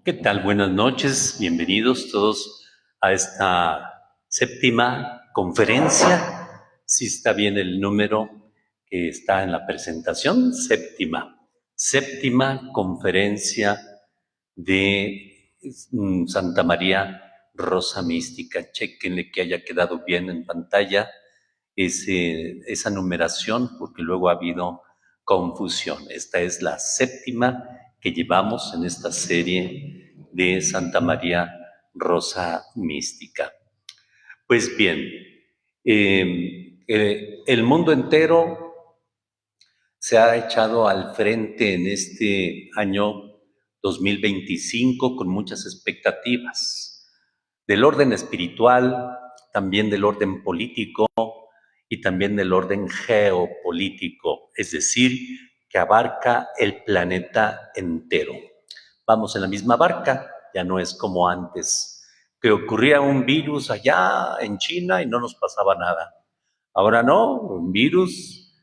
¿Qué tal? Buenas noches, bienvenidos todos a esta séptima conferencia. Si está bien el número que está en la presentación, séptima conferencia de Santa María Rosa Mística. Chéquenle que haya quedado bien en pantalla esa numeración, porque luego ha habido confusión. Esta es la séptima que llevamos en esta serie de Santa María Rosa Mística. Pues bien, el mundo entero se ha echado al frente en este año 2025 con muchas expectativas del orden espiritual, también del orden político y también del orden geopolítico, es decir, que abarca el planeta entero. Vamos en la misma barca, ya no es como antes, que ocurría un virus allá en China y no nos pasaba nada. Ahora no, un virus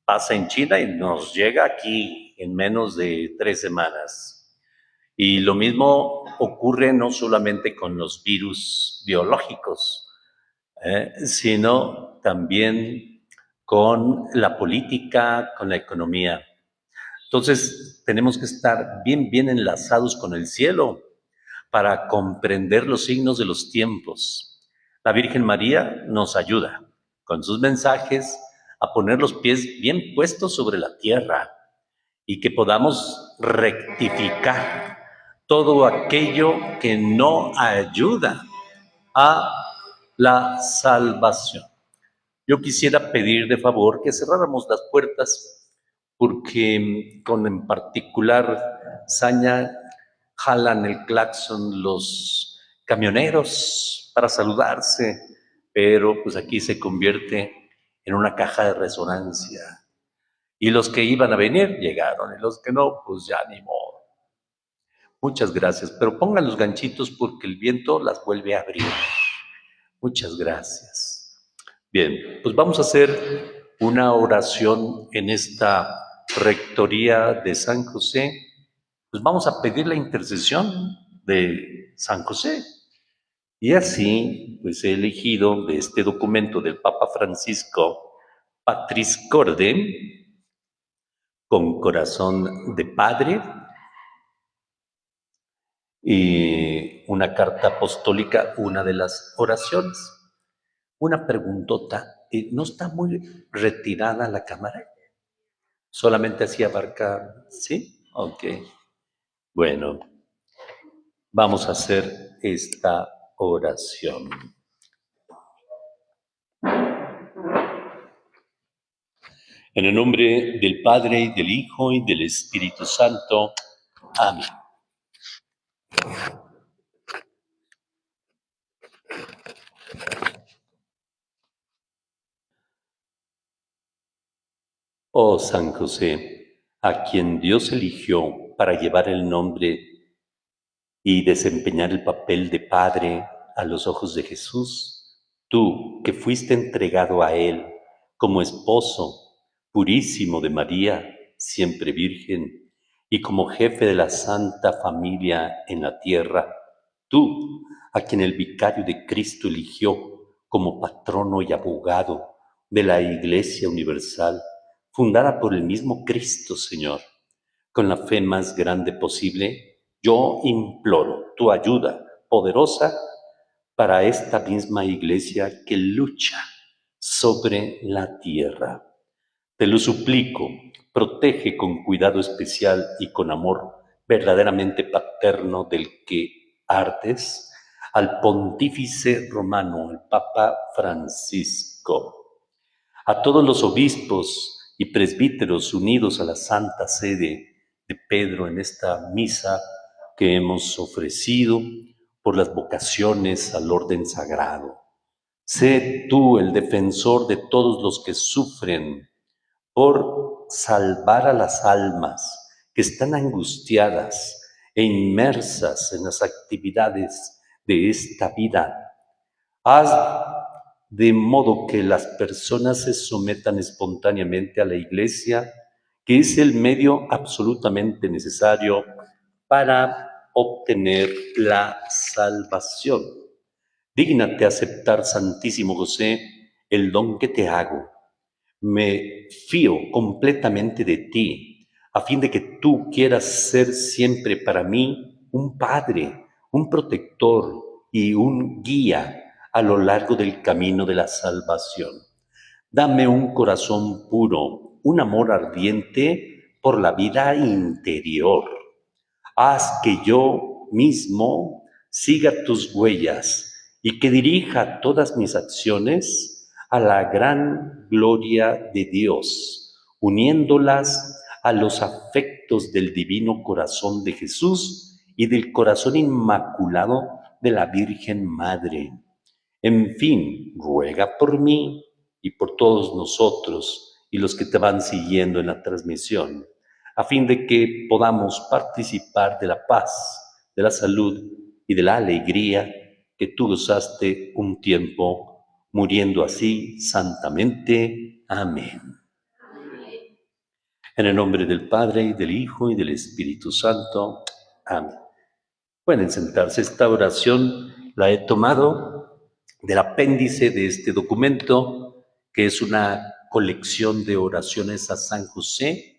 pasa en China y nos llega aquí en menos de 3 semanas. Y lo mismo ocurre no solamente con los virus biológicos, sino también con la política, con la economía. Entonces, tenemos que estar bien enlazados con el cielo para comprender los signos de los tiempos. La Virgen María nos ayuda con sus mensajes a poner los pies bien puestos sobre la tierra y que podamos rectificar todo aquello que no ayuda a la salvación. Yo quisiera pedir de favor que cerráramos las puertas porque en particular saña jalan el claxon los camioneros para saludarse, pero pues aquí se convierte en una caja de resonancia. Y los que iban a venir llegaron, y los que no, pues ya ni modo. Muchas gracias, pero pongan los ganchitos porque el viento las vuelve a abrir. Muchas gracias. Bien, pues vamos a hacer una oración en esta rectoría de San José. Pues vamos a pedir la intercesión de San José. Y así, pues he elegido de este documento del Papa Francisco, Patris Corde, con corazón de padre, y una carta apostólica, una de las oraciones. Una preguntota, ¿no está muy retirada la cámara? Solamente así abarca, ¿sí? Ok. Bueno, vamos a hacer esta oración. En el nombre del Padre, y del Hijo, y del Espíritu Santo. Amén. Oh San José, a quien Dios eligió para llevar el nombre y desempeñar el papel de padre a los ojos de Jesús, tú que fuiste entregado a Él como esposo purísimo de María, siempre virgen, y como jefe de la Santa Familia en la tierra, tú a quien el vicario de Cristo eligió como patrono y abogado de la Iglesia Universal, fundada por el mismo Cristo, Señor, con la fe más grande posible, yo imploro tu ayuda poderosa para esta misma Iglesia que lucha sobre la tierra. Te lo suplico, protege con cuidado especial y con amor verdaderamente paterno del que ardes al pontífice romano, el Papa Francisco, a todos los obispos y presbíteros unidos a la Santa Sede de Pedro en esta misa que hemos ofrecido por las vocaciones al orden sagrado. Sé tú el defensor de todos los que sufren por salvar a las almas que están angustiadas e inmersas en las actividades de esta vida. Haz de modo que las personas se sometan espontáneamente a la Iglesia, que es el medio absolutamente necesario para obtener la salvación. Dígnate aceptar, Santísimo José, el don que te hago. Me fío completamente de ti, a fin de que tú quieras ser siempre para mí un padre, un protector y un guía a lo largo del camino de la salvación. Dame un corazón puro, un amor ardiente por la vida interior. Haz que yo mismo siga tus huellas y que dirija todas mis acciones a la gran gloria de Dios, uniéndolas a los afectos del divino corazón de Jesús y del corazón inmaculado de la Virgen Madre. En fin, ruega por mí y por todos nosotros y los que te van siguiendo en la transmisión, a fin de que podamos participar de la paz, de la salud y de la alegría que tú gozaste un tiempo, muriendo así santamente. Amén. En el nombre del Padre, y del Hijo, y del Espíritu Santo. Amén. Pueden sentarse. Esta oración la he tomado del apéndice de este documento, que es una colección de oraciones a San José,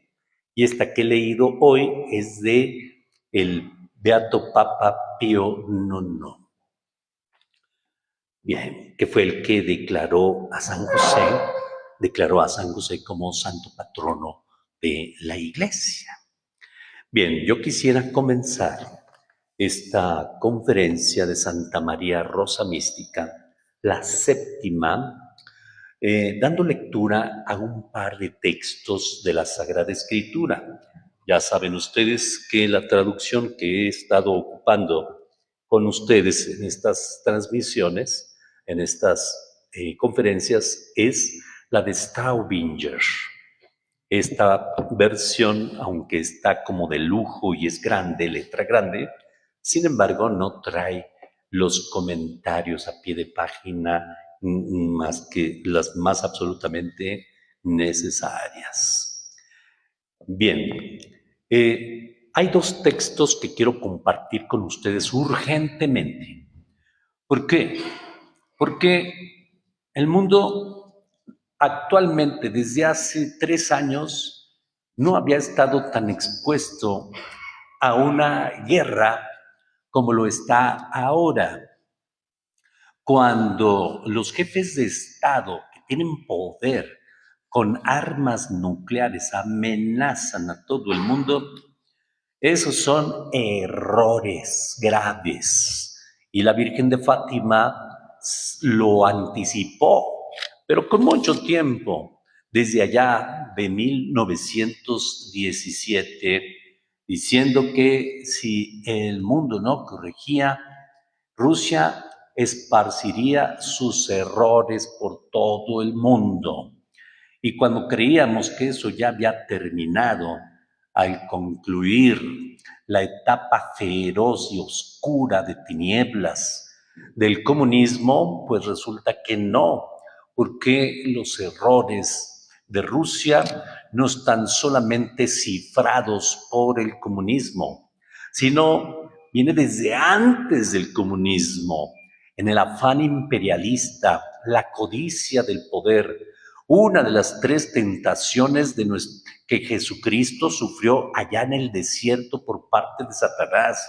y esta que he leído hoy es de el Beato Papa Pío IX. Bien, que fue el que declaró a San José como santo patrono de la Iglesia. Bien, yo quisiera comenzar esta conferencia de Santa María Rosa Mística, la séptima, dando lectura a un par de textos de la Sagrada Escritura. Ya saben ustedes que la traducción que he estado ocupando con ustedes en estas transmisiones, en estas conferencias, es la de Staubinger. Esta versión, aunque está como de lujo y es grande, letra grande, sin embargo no trae los comentarios a pie de página más que las más absolutamente necesarias. Bien, hay dos textos que quiero compartir con ustedes urgentemente. ¿Por qué? Porque el mundo actualmente, desde hace 3 años, no había estado tan expuesto a una guerra como lo está ahora, cuando los jefes de Estado que tienen poder con armas nucleares amenazan a todo el mundo. Esos son errores graves. Y la Virgen de Fátima lo anticipó, pero con mucho tiempo, desde allá de 1917, diciendo que si el mundo no corregía, Rusia esparciría sus errores por todo el mundo. Y cuando creíamos que eso ya había terminado, al concluir la etapa feroz y oscura de tinieblas del comunismo, pues resulta que no, porque los errores de Rusia no están solamente cifrados por el comunismo, sino viene desde antes del comunismo, en el afán imperialista, la codicia del poder. Una de las 3 tentaciones que Jesucristo sufrió allá en el desierto por parte de Satanás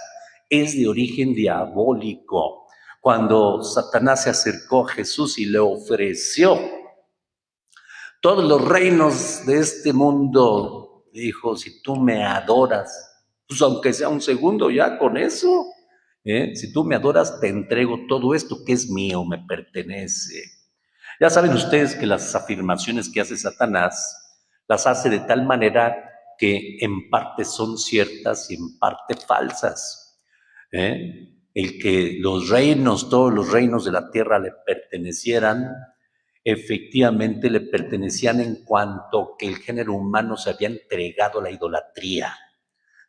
es de origen diabólico. Cuando Satanás se acercó a Jesús y le ofreció todos los reinos de este mundo, dijo: si tú me adoras, pues aunque sea un segundo, ya con eso, si tú me adoras, te entrego todo esto que es mío, me pertenece. Ya saben ustedes que las afirmaciones que hace Satanás las hace de tal manera que en parte son ciertas y en parte falsas. El que todos los reinos de la tierra le pertenecieran, efectivamente le pertenecían en cuanto que el género humano se había entregado a la idolatría.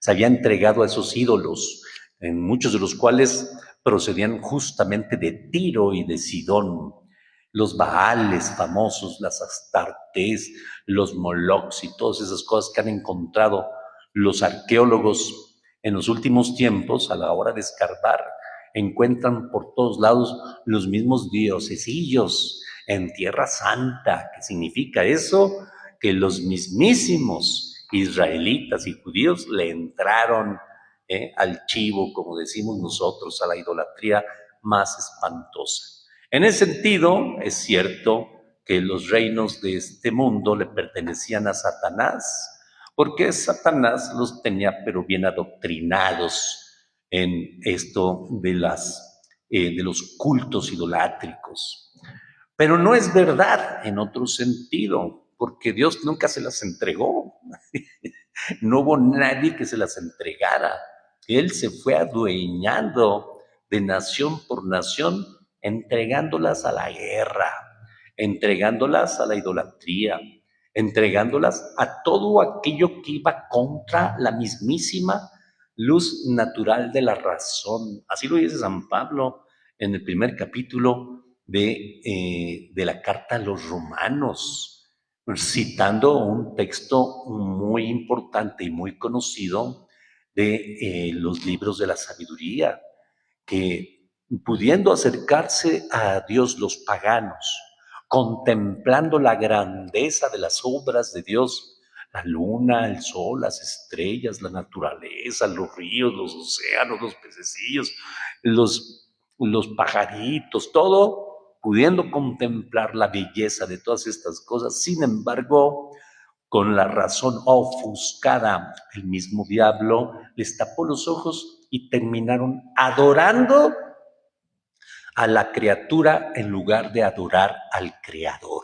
se había entregado a esos ídolos, en muchos de los cuales procedían justamente de Tiro y de Sidón. Los Baales famosos, las Astartes, los Molochs y todas esas cosas que han encontrado los arqueólogos en los últimos tiempos, a la hora de escarbar, encuentran por todos lados los mismos diosesillos en Tierra Santa. ¿Qué significa eso? Que los mismísimos israelitas y judíos le entraron al chivo, como decimos nosotros, a la idolatría más espantosa. En ese sentido, es cierto que los reinos de este mundo le pertenecían a Satanás, porque Satanás los tenía pero bien adoctrinados en esto de los cultos idolátricos. Pero no es verdad en otro sentido, porque Dios nunca se las entregó. No hubo nadie que se las entregara. Él se fue adueñando de nación por nación, entregándolas a la guerra, entregándolas a la idolatría, entregándolas a todo aquello que iba contra la mismísima luz natural de la razón. Así lo dice San Pablo en el primer capítulo de la carta a los Romanos, citando un texto muy importante y muy conocido de los libros de la sabiduría, que pudiendo acercarse a Dios los paganos, contemplando la grandeza de las obras de Dios, la luna, el sol, las estrellas, la naturaleza, los ríos, los océanos, los pececillos, los pajaritos, todo, pudiendo contemplar la belleza de todas estas cosas. Sin embargo, con la razón ofuscada, el mismo diablo les tapó los ojos y terminaron adorando a la criatura en lugar de adorar al Creador.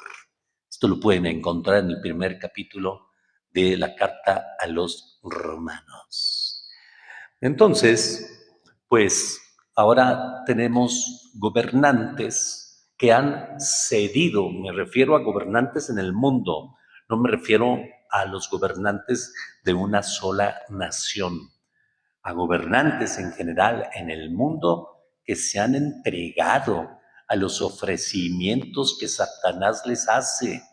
Esto lo pueden encontrar en el primer capítulo de la carta a los Romanos. Entonces, pues ahora tenemos gobernantes que han cedido, me refiero a gobernantes en el mundo, no me refiero a los gobernantes de una sola nación, a gobernantes en general en el mundo que se han entregado a los ofrecimientos que Satanás les hace,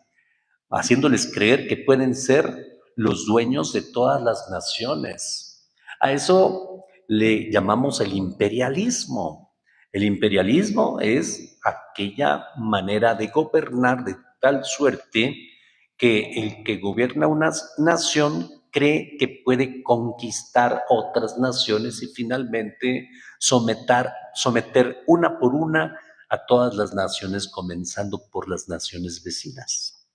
haciéndoles creer que pueden ser los dueños de todas las naciones. A eso le llamamos el imperialismo. El imperialismo es aquella manera de gobernar de tal suerte que el que gobierna una nación cree que puede conquistar otras naciones y finalmente someter una por una a todas las naciones, comenzando por las naciones vecinas.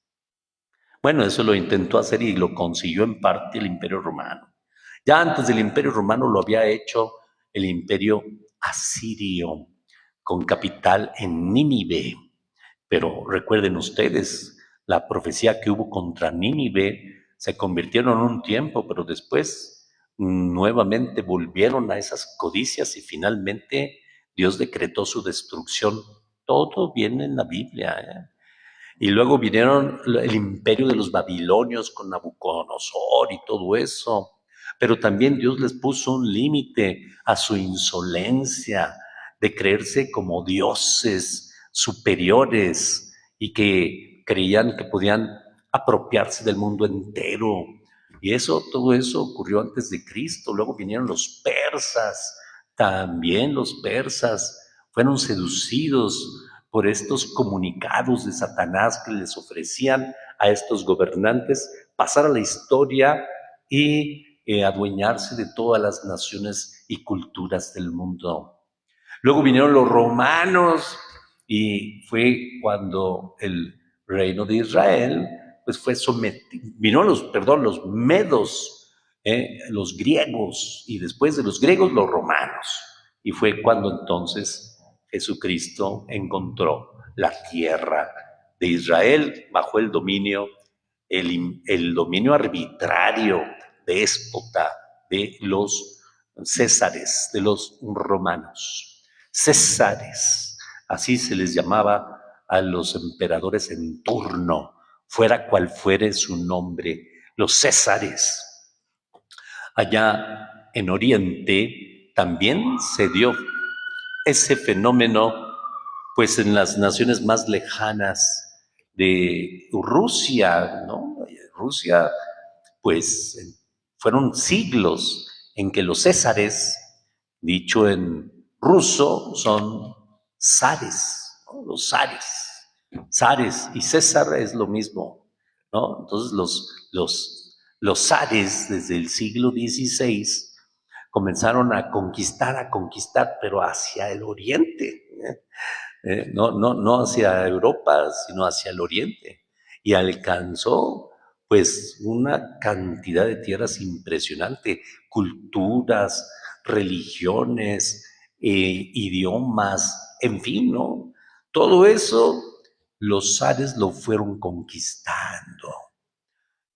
Bueno, eso lo intentó hacer y lo consiguió en parte el Imperio Romano. Ya antes del Imperio Romano lo había hecho el Imperio Asirio, con capital en Nínive. Pero recuerden ustedes, la profecía que hubo contra Nínive se convirtieron en un tiempo, pero después nuevamente volvieron a esas codicias y finalmente Dios decretó su destrucción. Todo viene en la Biblia, ¿eh? Y luego vinieron el imperio de los babilonios con Nabucodonosor y todo eso. Pero también Dios les puso un límite a su insolencia de creerse como dioses superiores y que creían que podían apropiarse del mundo entero. Y todo eso ocurrió antes de Cristo. Luego vinieron los persas. También los persas fueron seducidos por estos comunicados de Satanás que les ofrecían a estos gobernantes pasar a la historia y adueñarse de todas las naciones y culturas del mundo. Luego vinieron los romanos y fue cuando el reino de Israel pues fue sometido, vinieron los medos, los griegos, y después de los griegos los romanos. Y fue cuando entonces Jesucristo encontró la tierra de Israel bajo el dominio arbitrario, déspota de los césares, de los romanos. Césares, así se les llamaba a los emperadores en turno, fuera cual fuere su nombre, los césares. Allá en Oriente también se dio ese fenómeno, pues en las naciones más lejanas de Rusia, ¿no? Rusia, pues fueron siglos en que los césares, dicho en ruso, son zares, ¿no? Los zares. Zares y César es lo mismo, ¿no? Entonces los zares desde el siglo XVI comenzaron a conquistar, pero hacia el oriente, no hacia Europa, sino hacia el oriente. Y alcanzó pues una cantidad de tierras impresionante, culturas, religiones, idiomas, en fin, ¿no? Todo eso los zares lo fueron conquistando.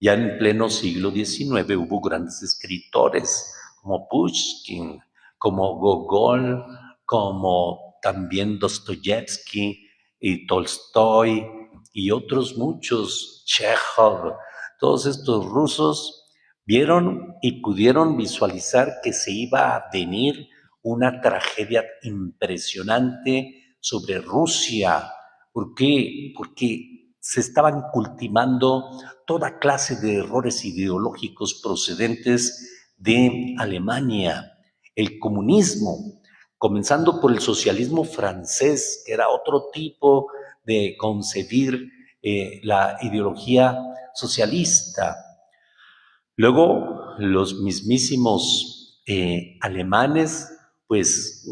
Ya en pleno siglo XIX hubo grandes escritores como Pushkin, como Gogol, como también Dostoyevsky y Tolstoy y otros muchos, Chekhov. Todos estos rusos vieron y pudieron visualizar que se iba a venir una tragedia impresionante sobre Rusia. ¿Por qué? Porque se estaban cultivando toda clase de errores ideológicos procedentes de Alemania, el comunismo, comenzando por el socialismo francés, que era otro tipo de concebir la ideología socialista. Luego, los mismísimos alemanes, pues,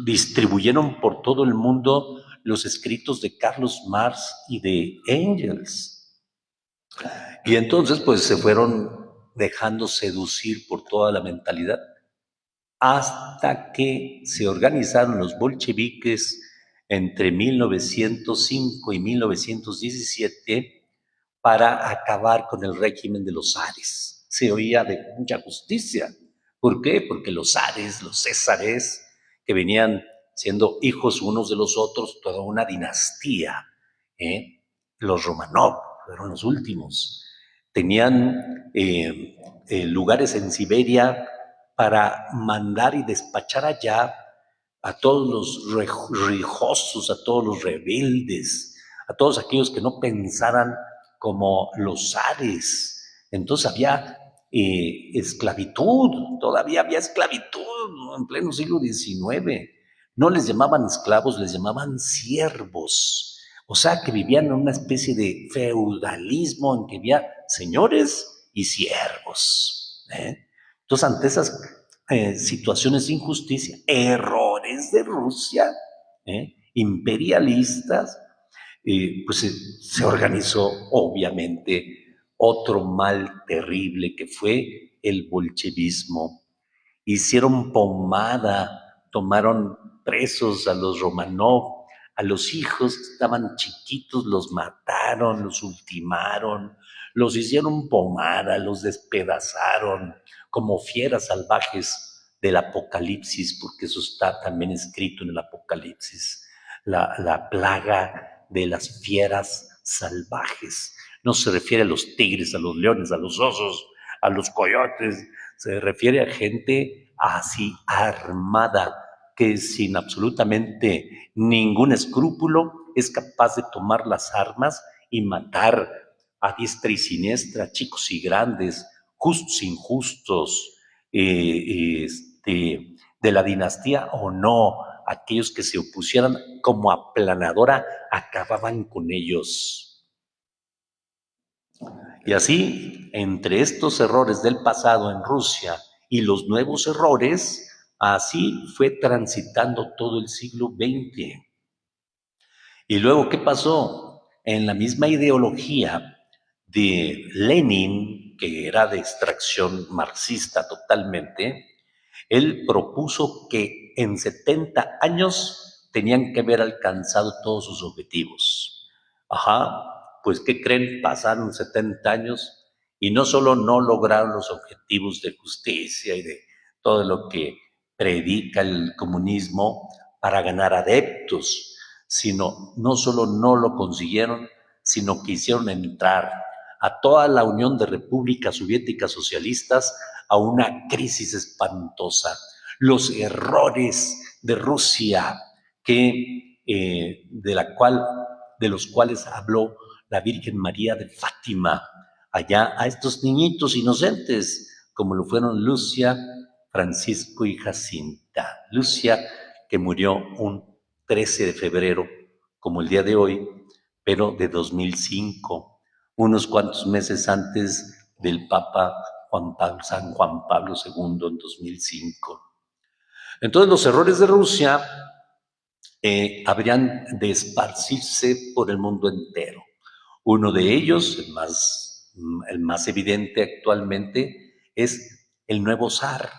distribuyeron por todo el mundo los escritos de Carlos Marx y de Engels. Y entonces, pues, se fueron dejando seducir por toda la mentalidad hasta que se organizaron los bolcheviques entre 1905 y 1917 para acabar con el régimen de los zares. Se oía de mucha justicia. ¿Por qué? Porque los zares, los césares, que venían siendo hijos unos de los otros, toda una dinastía, los Romanov fueron los últimos, tenían lugares en Siberia para mandar y despachar allá a todos los rijosos, a todos los rebeldes, a todos aquellos que no pensaran como los zares. Entonces había esclavitud, todavía había esclavitud, ¿no? En pleno siglo XIX. No les llamaban esclavos, les llamaban siervos. O sea, que vivían en una especie de feudalismo en que había señores y siervos. Entonces, ante esas situaciones de injusticia, errores de Rusia, imperialistas, pues se organizó obviamente otro mal terrible que fue el bolchevismo. Hicieron pomada, tomaron presos a los Romanov, a los hijos que estaban chiquitos, los mataron, los ultimaron, los hicieron pomada, los despedazaron como fieras salvajes del Apocalipsis, porque eso está también escrito en el Apocalipsis, la plaga de las fieras salvajes. No se refiere a los tigres, a los leones, a los osos, a los coyotes, se refiere a gente así armada, que sin absolutamente ningún escrúpulo es capaz de tomar las armas y matar a diestra y siniestra, chicos y grandes, justos e injustos, de la dinastía o no, aquellos que se opusieran como aplanadora acababan con ellos. Y así, entre estos errores del pasado en Rusia y los nuevos errores, así fue transitando todo el siglo XX. Y luego, ¿qué pasó? En la misma ideología de Lenin, que era de extracción marxista totalmente, él propuso que en 70 años tenían que haber alcanzado todos sus objetivos. Ajá, pues ¿qué creen? Pasaron 70 años y no solo no lograron los objetivos de justicia y de todo lo que predica el comunismo para ganar adeptos, sino no solo no lo consiguieron, sino que hicieron entrar a toda la Unión de Repúblicas Soviéticas Socialistas a una crisis espantosa. Los errores de Rusia, de los cuales habló la Virgen María de Fátima, allá a estos niñitos inocentes, como lo fueron Lucia, Francisco y Jacinta. Lucia, que murió un 13 de febrero, como el día de hoy, pero de 2005, unos cuantos meses antes del Papa San Juan Pablo II en 2005. Entonces los errores de Rusia habrían de esparcirse por el mundo entero. Uno de ellos, el más evidente actualmente, es el nuevo zar,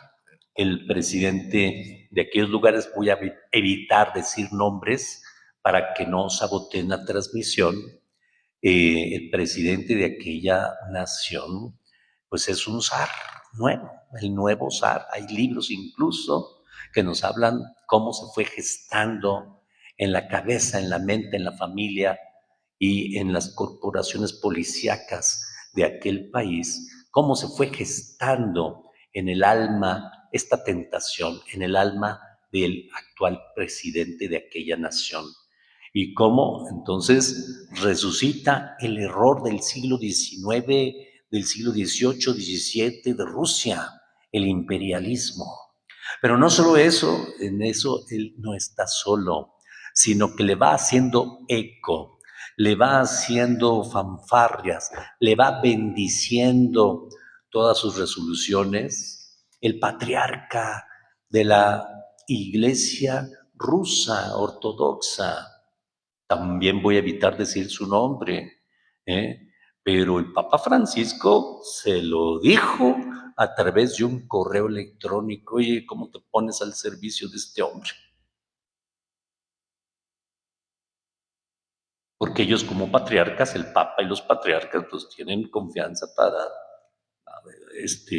el presidente de aquellos lugares. Voy a evitar decir nombres para que no saboteen la transmisión. El presidente de aquella nación, pues es un zar nuevo, el nuevo zar. Hay libros incluso que nos hablan cómo se fue gestando en la cabeza, en la mente, en la familia y en las corporaciones policíacas de aquel país, cómo se fue gestando en el alma esta tentación, en el alma del actual presidente de aquella nación. Y cómo entonces resucita el error del siglo XIX, del siglo XVIII, XVII de Rusia, el imperialismo. Pero no solo eso, en eso él no está solo, sino que le va haciendo eco, le va haciendo fanfarrias, le va bendiciendo todas sus resoluciones. El patriarca de la Iglesia rusa ortodoxa, también voy a evitar decir su nombre, pero el Papa Francisco se lo dijo a través de un correo electrónico: oye, ¿cómo te pones al servicio de este hombre? Porque ellos como patriarcas, el Papa y los patriarcas, pues tienen confianza para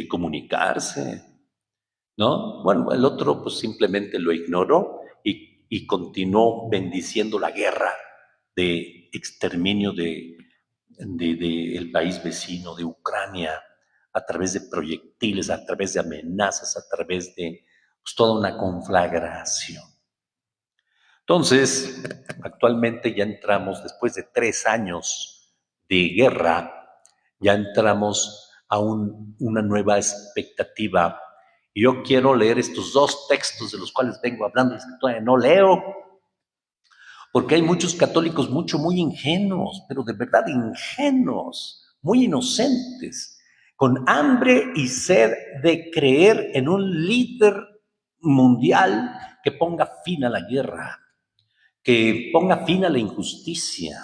comunicarse, ¿no? Bueno, el otro pues simplemente lo ignoró y continuó bendiciendo la guerra de exterminio del país vecino, de Ucrania, a través de proyectiles, a través de amenazas, a través de pues, toda una conflagración. Entonces, actualmente ya entramos, después de 3 años de guerra, ya entramos a una nueva expectativa. Y yo quiero leer estos 2 textos de los cuales vengo hablando, que todavía no leo, porque hay muchos católicos muy ingenuos, pero de verdad ingenuos, muy inocentes, con hambre y sed de creer en un líder mundial que ponga fin a la guerra, que ponga fin a la injusticia.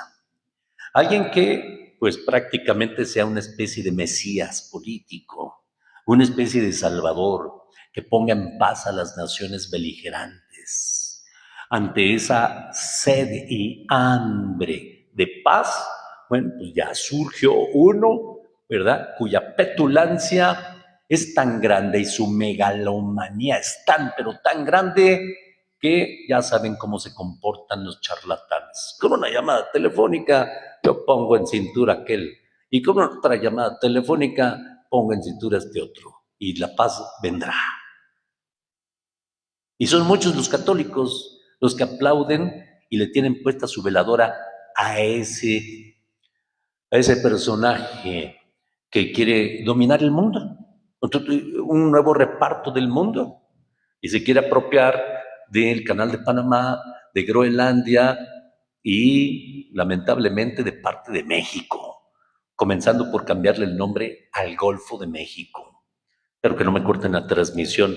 Alguien que pues prácticamente sea una especie de mesías político, una especie de salvador, que ponga en paz a las naciones beligerantes. Ante esa sed y hambre de paz, bueno, pues ya surgió uno, ¿verdad?, cuya petulancia es tan grande y su megalomanía es tan, pero tan grande, que ya saben cómo se comportan los charlatanes. Con una llamada telefónica, yo pongo en cintura aquel, y con otra llamada telefónica, pongo en cintura este otro, y la paz vendrá. Y son muchos los católicos los que aplauden y le tienen puesta su veladora a ese personaje que quiere dominar el mundo, un nuevo reparto del mundo, y se quiere apropiar del Canal de Panamá, de Groenlandia y lamentablemente de parte de México, comenzando por cambiarle el nombre al Golfo de México. Espero que no me corten la transmisión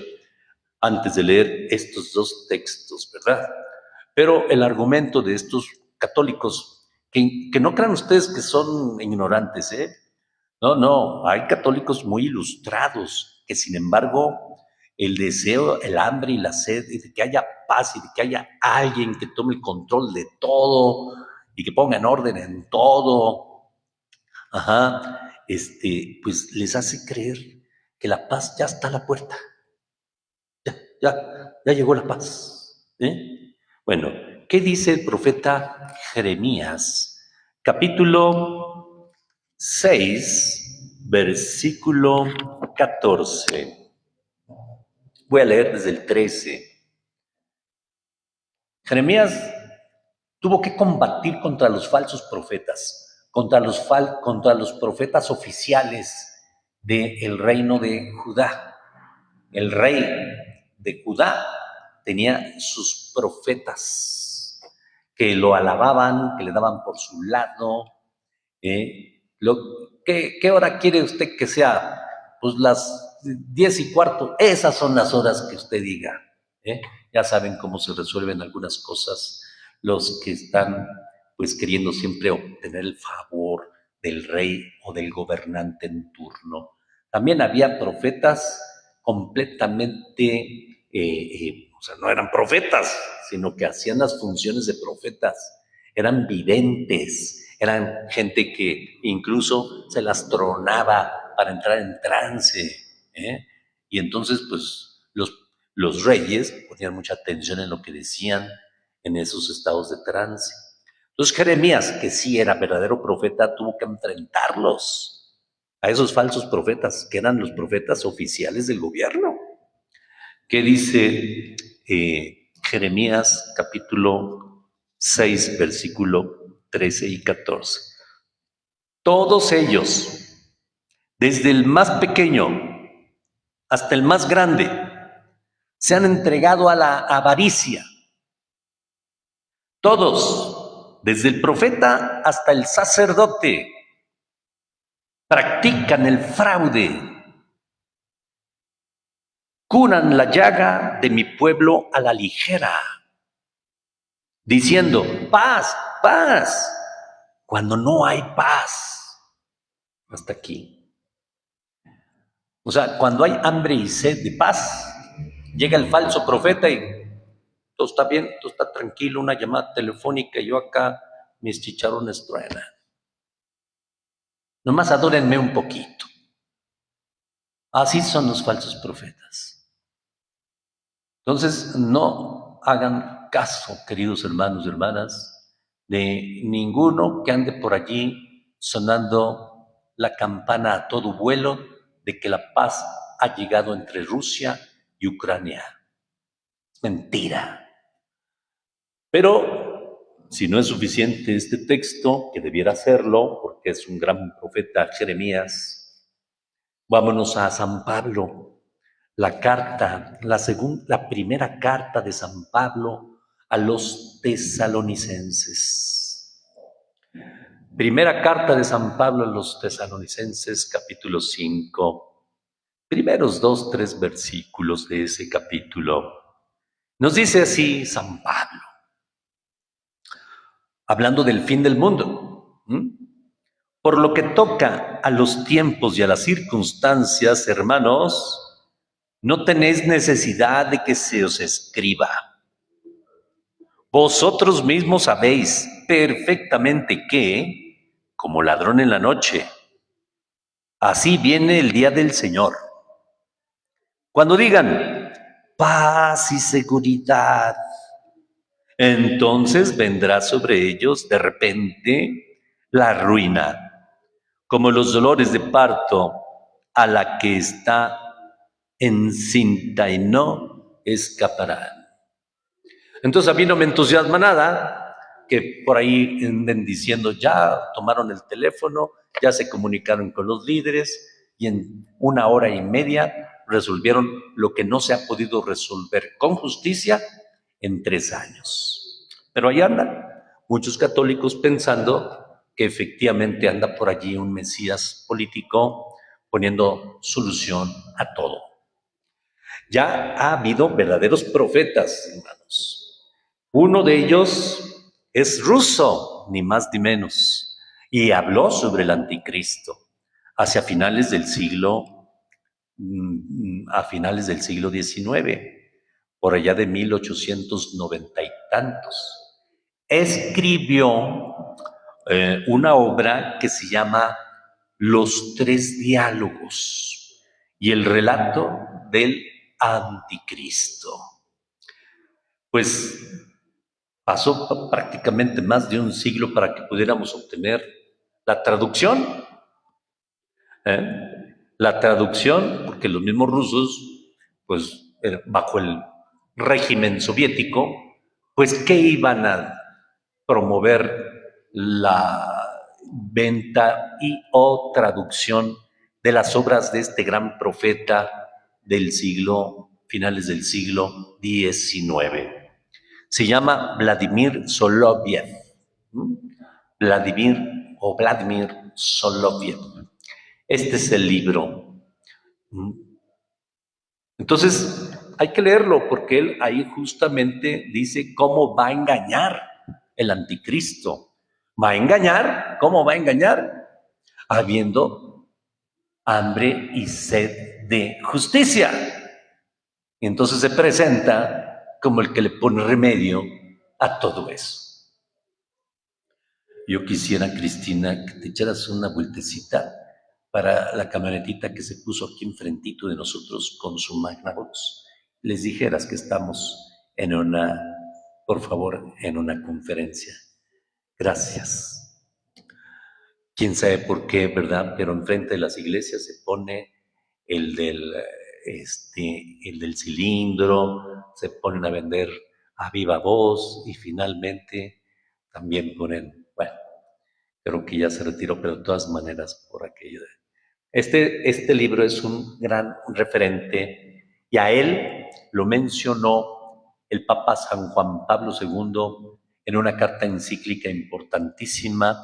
antes de leer estos 2 textos, ¿verdad? Pero el argumento de estos católicos, que no crean ustedes que son ignorantes, No, hay católicos muy ilustrados, que sin embargo el deseo, el hambre y la sed de que haya paz y de que haya alguien que tome el control de todo y que ponga en orden en todo, pues les hace creer que la paz ya está a la puerta. Ya llegó la paz. Bueno, ¿qué dice el profeta Jeremías? Capítulo 6, versículo 14. Voy a leer desde el 13. Jeremías tuvo que combatir contra los falsos profetas, contra los profetas oficiales del reino de Judá. El rey de Judá tenía sus profetas que lo alababan, que le daban por su lado. ¿Qué hora quiere usted que sea? Pues las 10:15, esas son las horas que usted diga. Ya saben cómo se resuelven algunas cosas los que están pues queriendo siempre obtener el favor del rey o del gobernante en turno. También había profetas completamente, o sea, no eran profetas, sino que hacían las funciones de profetas, eran videntes, eran gente que incluso se las tronaba para entrar en trance, y entonces pues los reyes ponían mucha atención en lo que decían en esos estados de trance. Entonces Jeremías, que sí era verdadero profeta, tuvo que enfrentarlos a esos falsos profetas, que eran los profetas oficiales del gobierno. ¿Qué dice Jeremías capítulo 6, versículo 13 y 14? Todos ellos, desde el más pequeño hasta el más grande, se han entregado a la avaricia. Todos, desde el profeta hasta el sacerdote, practican el fraude. Curan la llaga de mi pueblo a la ligera, diciendo, paz, paz, cuando no hay paz. Hasta aquí. O sea, cuando hay hambre y sed de paz, llega el falso profeta y todo está bien, todo está tranquilo, una llamada telefónica y yo acá, mis chicharrones truenan. Nomás adórenme un poquito. Así son los falsos profetas. Entonces, no hagan caso, queridos hermanos y hermanas, de ninguno que ande por allí sonando la campana a todo vuelo de que la paz ha llegado entre Rusia y Ucrania. Es mentira. Pero si no es suficiente este texto, que debiera serlo, porque es un gran profeta Jeremías, vámonos a San Pablo. La primera carta de San Pablo a los tesalonicenses. Primera carta de San Pablo a los tesalonicenses, capítulo 5. Primeros 2, 3 versículos de ese capítulo. Nos dice así San Pablo, hablando del fin del mundo. Por lo que toca a los tiempos y a las circunstancias, hermanos, no tenéis necesidad de que se os escriba. Vosotros mismos sabéis perfectamente que, como ladrón en la noche, así viene el día del Señor. Cuando digan paz y seguridad, entonces vendrá sobre ellos de repente la ruina, como los dolores de parto a la que está encinta y no escaparán. Entonces a mí no me entusiasma nada que por ahí anden diciendo ya tomaron el teléfono, ya se comunicaron con los líderes y en 1 hora y media resolvieron lo que no se ha podido resolver con justicia en 3 años. Pero ahí andan muchos católicos pensando que efectivamente anda por allí un Mesías político poniendo solución a todo. Ya ha habido verdaderos profetas, hermanos. Uno de ellos es ruso, ni más ni menos, y habló sobre el anticristo hacia finales del siglo, a finales del siglo XIX, por allá de 1890 y tantos. Escribió una obra que se llama Los 3 diálogos y el relato del anticristo. Pues pasó prácticamente más de un siglo para que pudiéramos obtener la traducción. La traducción, porque los mismos rusos, pues bajo el régimen soviético, pues ¿qué iban a promover? La venta y o traducción de las obras de este gran profeta del siglo, finales del siglo XIX. Se llama Vladimir Soloviev. Vladimir Soloviev. Este es el libro. Entonces, hay que leerlo porque él ahí justamente dice cómo va a engañar el anticristo. ¿Va a engañar? ¿Cómo va a engañar? Habiendo hambre y sed de justicia. Y entonces se presenta como el que le pone remedio a todo eso. Yo quisiera, Cristina, que te echaras una vueltecita para la camionetita que se puso aquí enfrentito de nosotros con su Magnavox. Les dijeras que estamos en una, por favor, en una conferencia. Gracias. Quién sabe por qué, ¿verdad? Pero enfrente de las iglesias se pone el del, el del cilindro, se ponen a vender a viva voz y finalmente también ponen, bueno, creo que ya se retiró, pero de todas maneras por aquello de... Este libro es un gran referente y a él lo mencionó el Papa San Juan Pablo II en una carta encíclica importantísima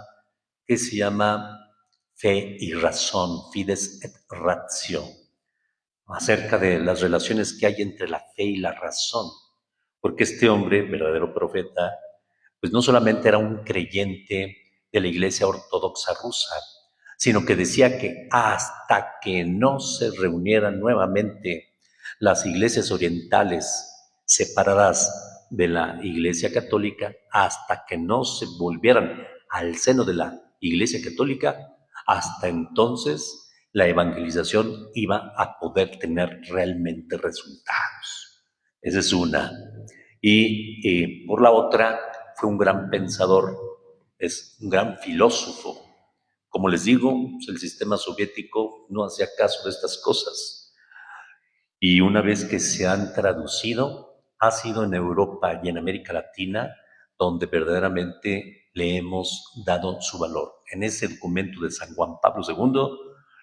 que se llama Fe y Razón, Fides et Ratio, acerca de las relaciones que hay entre la fe y la razón, porque este hombre, verdadero profeta, pues no solamente era un creyente de la Iglesia Ortodoxa rusa, sino que decía que hasta que no se reunieran nuevamente las iglesias orientales separadas de la Iglesia Católica, hasta que no se volvieran al seno de la Iglesia Católica, hasta entonces la evangelización iba a poder tener realmente resultados. Esa es una. Y por la otra, fue un gran pensador, es un gran filósofo. Como les digo, el sistema soviético no hacía caso de estas cosas. Y una vez que se han traducido, ha sido en Europa y en América Latina donde verdaderamente le hemos dado su valor. En ese documento de San Juan Pablo II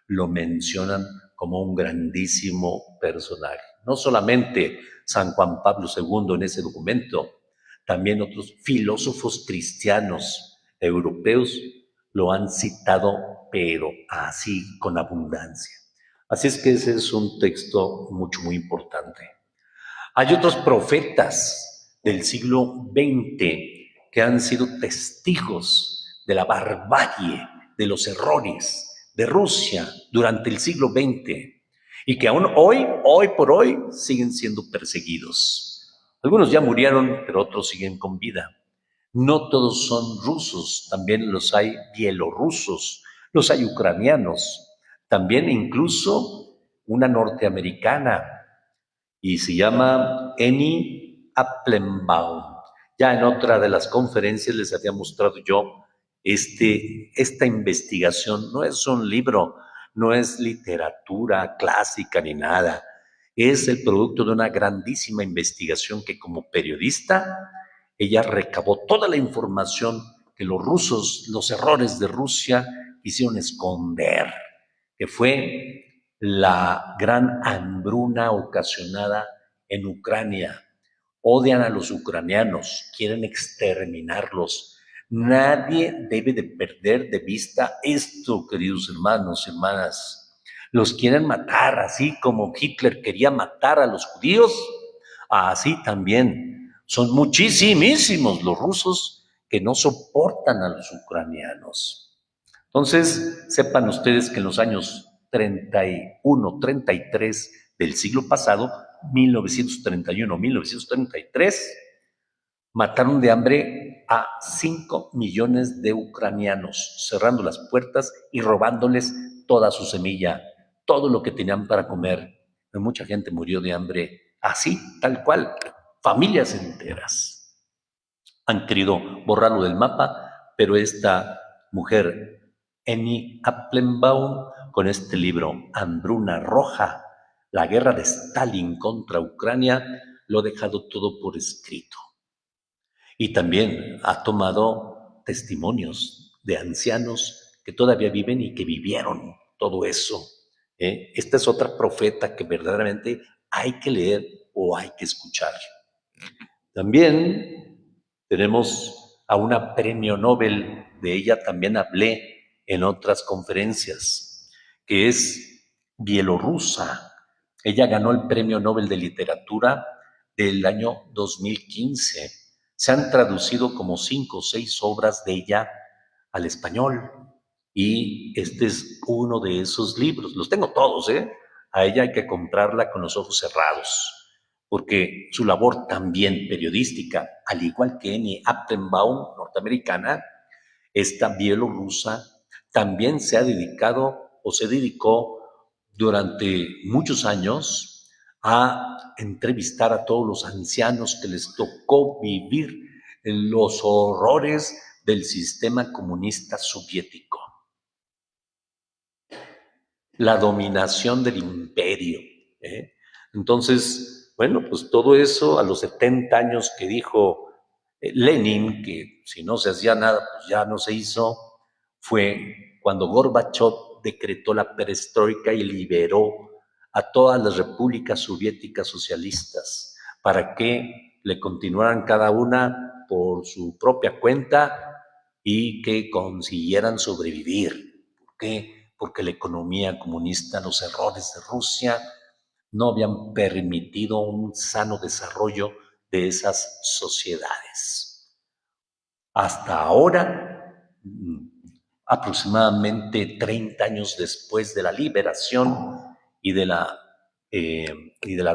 lo mencionan como un grandísimo personaje. No solamente San Juan Pablo II en ese documento, también otros filósofos cristianos europeos lo han citado, pero así con abundancia. Así es que ese es un texto muy importante. Hay otros profetas del siglo XX que han sido testigos de la barbarie, de los errores de Rusia durante el siglo XX y que aún hoy por hoy, siguen siendo perseguidos. Algunos ya murieron, pero otros siguen con vida. No todos son rusos, también los hay bielorrusos, los hay ucranianos, también incluso una norteamericana y se llama Annie Applebaum. Ya en otra de las conferencias les había mostrado yo esta investigación. No es un libro, no es literatura clásica ni nada. Es el producto de una grandísima investigación que como periodista ella recabó toda la información que los rusos, los errores de Rusia quisieron esconder, que fue la gran hambruna ocasionada en Ucrania. Odian a los ucranianos, quieren exterminarlos. Nadie debe de perder de vista esto, queridos hermanos y hermanas. Los quieren matar, así como Hitler quería matar a los judíos, así también son muchísimos los rusos que no soportan a los ucranianos. Entonces, sepan ustedes que en los años 31, 33 del siglo pasado, 1931, 1933, mataron de hambre a 5 millones de ucranianos, cerrando las puertas y robándoles toda su semilla, todo lo que tenían para comer. Mucha gente murió de hambre así, tal cual, familias enteras. Han querido borrarlo del mapa, pero esta mujer, Annie Applebaum, con este libro, Hambruna Roja, la guerra de Stalin contra Ucrania, lo ha dejado todo por escrito. Y también ha tomado testimonios de ancianos que todavía viven y que vivieron todo eso. Esta es otra profeta que verdaderamente hay que leer o hay que escuchar. También tenemos a una premio Nobel, de ella también hablé en otras conferencias, que es bielorrusa. Ella ganó el Premio Nobel de Literatura del año 2015. Se han traducido como 5 o 6 obras de ella al español y este es uno de esos libros. Los tengo todos, ¿eh? A ella hay que comprarla con los ojos cerrados, porque su labor también periodística, al igual que Annie Appenbaum, norteamericana, esta bielorrusa también se ha dedicado o se dedicó durante muchos años a entrevistar a todos los ancianos que les tocó vivir los horrores del sistema comunista soviético, la dominación del imperio. Entonces, bueno, pues todo eso a los 70 años que dijo Lenin, que si no se hacía nada, pues ya no se hizo, fue cuando Gorbachev decretó la perestroika y liberó a todas las repúblicas soviéticas socialistas para que le continuaran cada una por su propia cuenta y que consiguieran sobrevivir. ¿Por qué? Porque la economía comunista, los errores de Rusia, no habían permitido un sano desarrollo de esas sociedades. Hasta ahora, aproximadamente 30 años después de la liberación y de la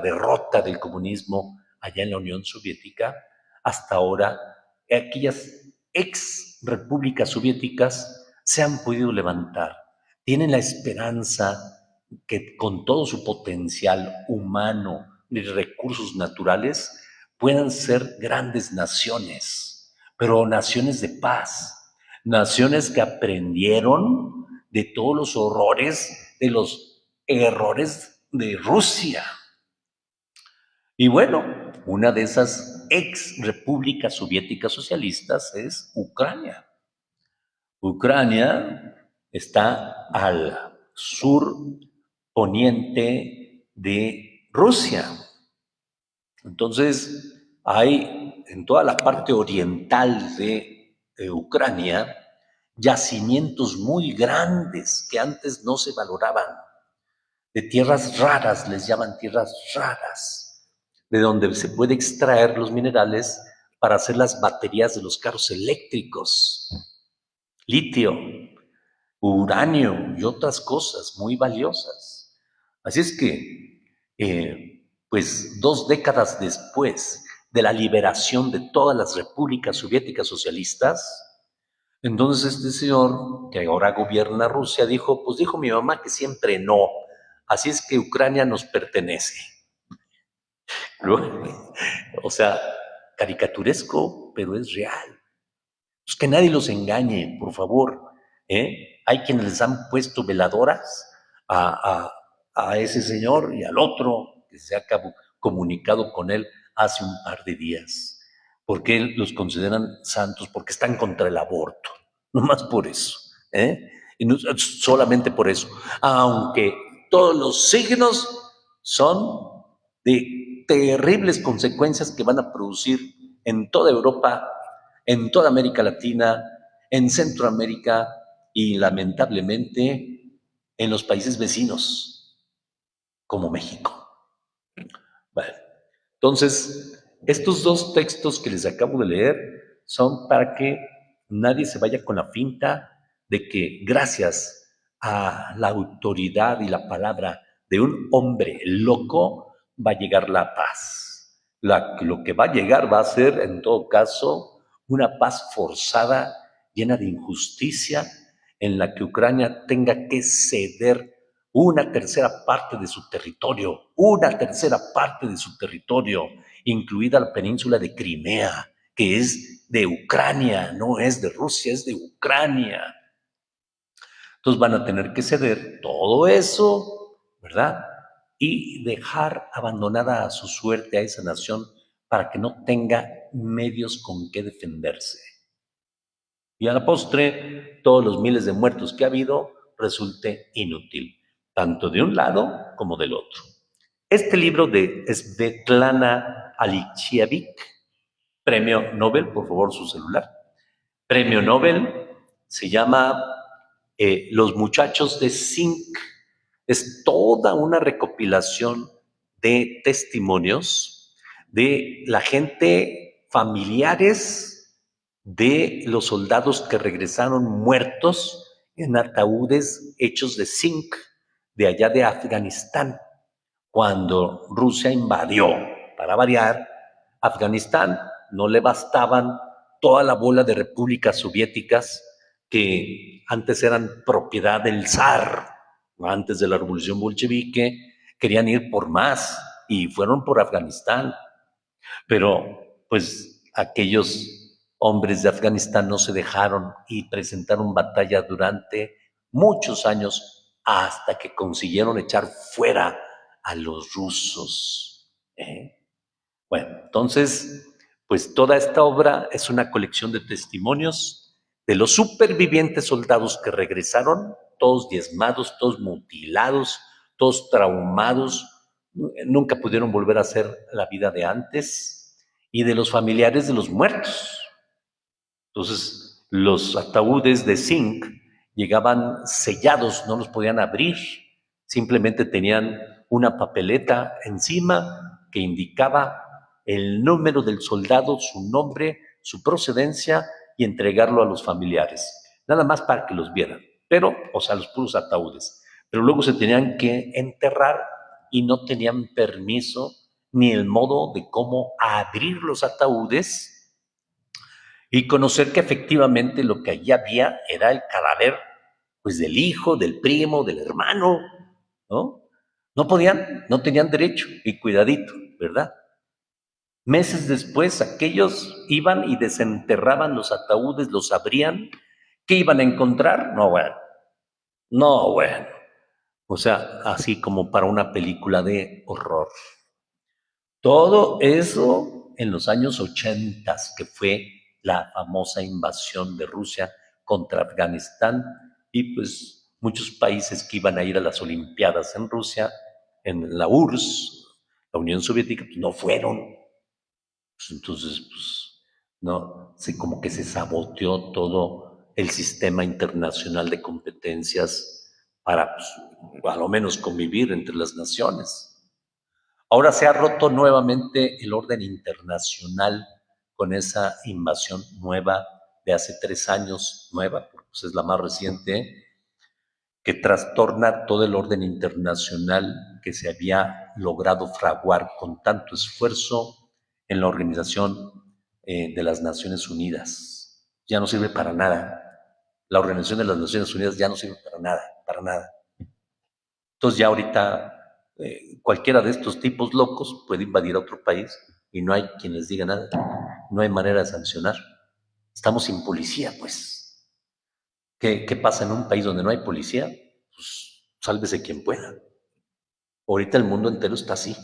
derrota del comunismo allá en la Unión Soviética, hasta ahora aquellas ex repúblicas soviéticas se han podido levantar, tienen la esperanza que con todo su potencial humano y recursos naturales puedan ser grandes naciones, pero naciones de paz, naciones que aprendieron de todos los horrores, de los errores de Rusia. Y bueno, una de esas ex repúblicas soviéticas socialistas es Ucrania. Ucrania está al sur poniente de Rusia. Entonces, hay en toda la parte oriental de Ucrania yacimientos muy grandes que antes no se valoraban, de tierras raras, les llaman tierras raras, de donde se puede extraer los minerales para hacer las baterías de los carros eléctricos, litio, uranio y otras cosas muy valiosas. Así es que, pues 2 décadas después de la liberación de todas las repúblicas soviéticas socialistas, entonces este señor, que ahora gobierna Rusia, dijo, pues dijo mi mamá que siempre no, así es que Ucrania nos pertenece. O sea, caricaturesco, pero es real. Pues que nadie los engañe, por favor. Hay quienes les han puesto veladoras a ese señor y al otro que se ha comunicado con él hace un par de días. Porque los consideran santos, porque están contra el aborto. No más por eso. Y no, solamente por eso. Aunque todos los signos son de terribles consecuencias que van a producir en toda Europa, en toda América Latina, en Centroamérica y lamentablemente en los países vecinos, como México. Bueno, entonces, estos 2 textos que les acabo de leer son para que nadie se vaya con la finta de que gracias a la autoridad y la palabra de un hombre loco va a llegar la paz. Lo que va a llegar va a ser, en todo caso, una paz forzada, llena de injusticia, en la que Ucrania tenga que ceder una tercera parte de su territorio, incluida la península de Crimea, que es de Ucrania, no es de Rusia, es de Ucrania. Entonces van a tener que ceder todo eso, ¿verdad? Y dejar abandonada a su suerte a esa nación para que no tenga medios con que defenderse. Y a la postre, todos los miles de muertos que ha habido resulte inútil, tanto de un lado como del otro. Este libro de Svetlana Alexievich, premio Nobel, por favor su celular, premio Nobel, se llama Los muchachos de Zinc. Es toda una recopilación de testimonios de la gente, familiares de los soldados que regresaron muertos en ataúdes hechos de zinc de allá de Afganistán, cuando Rusia invadió, para variar, Afganistán. No le bastaban toda la bola de repúblicas soviéticas que antes eran propiedad del zar, antes de la revolución bolchevique, querían ir por más y fueron por Afganistán. Pero pues aquellos hombres de Afganistán no se dejaron y presentaron batalla durante muchos años hasta que consiguieron echar fuera a los rusos. Bueno, entonces, pues toda esta obra es una colección de testimonios de los supervivientes soldados que regresaron, todos diezmados, todos mutilados, todos traumados, nunca pudieron volver a hacer la vida de antes, y de los familiares de los muertos. Entonces, los ataúdes de zinc llegaban sellados, no los podían abrir, simplemente tenían una papeleta encima que indicaba el número del soldado, su nombre, su procedencia y entregarlo a los familiares, nada más para que los vieran, pero, o sea, los puros ataúdes, pero luego se tenían que enterrar y no tenían permiso ni el modo de cómo abrir los ataúdes y conocer que efectivamente lo que allí había era el cadáver, pues del hijo, del primo, del hermano, ¿no? No podían, no tenían derecho, y cuidadito, ¿verdad? Meses después, aquellos iban y desenterraban los ataúdes, los abrían. ¿Qué iban a encontrar? No, bueno, no, bueno. O sea, así como para una película de horror. Todo eso en los años 80, que fue la famosa invasión de Rusia contra Afganistán, y pues muchos países que iban a ir a las Olimpiadas en Rusia, en la URSS, la Unión Soviética, pues no fueron. Pues entonces, pues, no, como que se saboteó todo el sistema internacional de competencias para, pues, a lo menos convivir entre las naciones. Ahora se ha roto nuevamente el orden internacional con esa invasión nueva de hace 3 años, nueva, pues es la más reciente, que trastorna todo el orden internacional que se había logrado fraguar con tanto esfuerzo en la Organización de las Naciones Unidas. Ya no sirve para nada. La Organización de las Naciones Unidas ya no sirve para nada, para nada. Entonces ya ahorita cualquiera de estos tipos locos puede invadir a otro país y no hay quien les diga nada, no hay manera de sancionar. Estamos sin policía, pues. ¿Qué pasa en un país donde no hay policía? Pues sálvese quien pueda. Ahorita el mundo entero está así,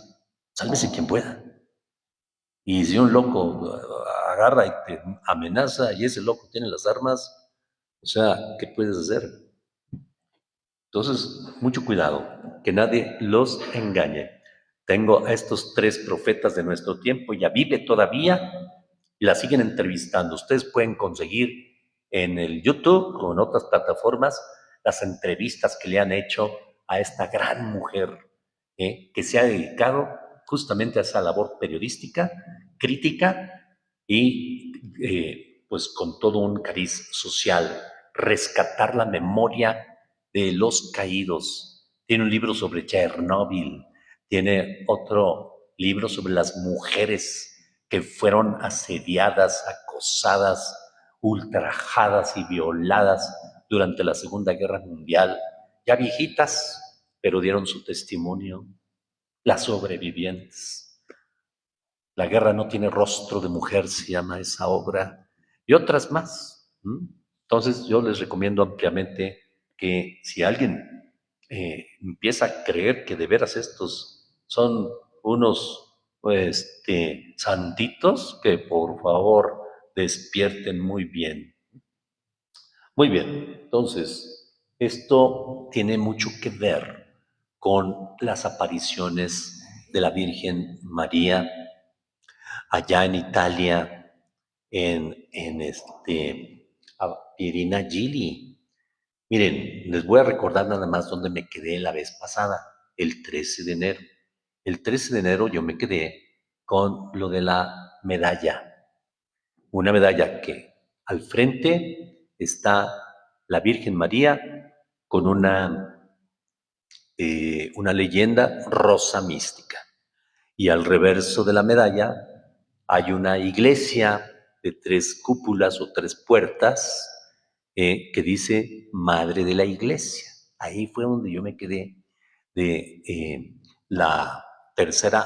sálvese quien pueda. Y si un loco agarra y te amenaza y ese loco tiene las armas, o sea, ¿qué puedes hacer? Entonces, mucho cuidado, que nadie los engañe. Tengo a estos 3 profetas de nuestro tiempo, ya vive todavía y la siguen entrevistando. Ustedes pueden conseguir en el YouTube o en otras plataformas las entrevistas que le han hecho a esta gran mujer que se ha dedicado justamente a esa labor periodística, crítica y pues con todo un cariz social, rescatar la memoria de los caídos. Tiene un libro sobre Chernóbil, tiene otro libro sobre las mujeres que fueron asediadas, acosadas, ultrajadas y violadas durante la Segunda Guerra Mundial, ya viejitas, pero dieron su testimonio, las sobrevivientes. La guerra no tiene rostro de mujer, se llama esa obra, y otras más. Entonces yo les recomiendo ampliamente porque si alguien empieza a creer que de veras estos son unos santitos, que por favor despierten muy bien. Muy bien, entonces, esto tiene mucho que ver con las apariciones de la Virgen María allá en Italia, a Pirina Gili. Miren, les voy a recordar nada más dónde me quedé la vez pasada, el 13 de enero. El 13 de enero yo me quedé con lo de la medalla, una medalla que al frente está la Virgen María con una leyenda rosa mística. Y al reverso de la medalla hay una iglesia de 3 cúpulas o 3 puertas que dice Madre de la Iglesia. Ahí fue donde yo me quedé de la tercera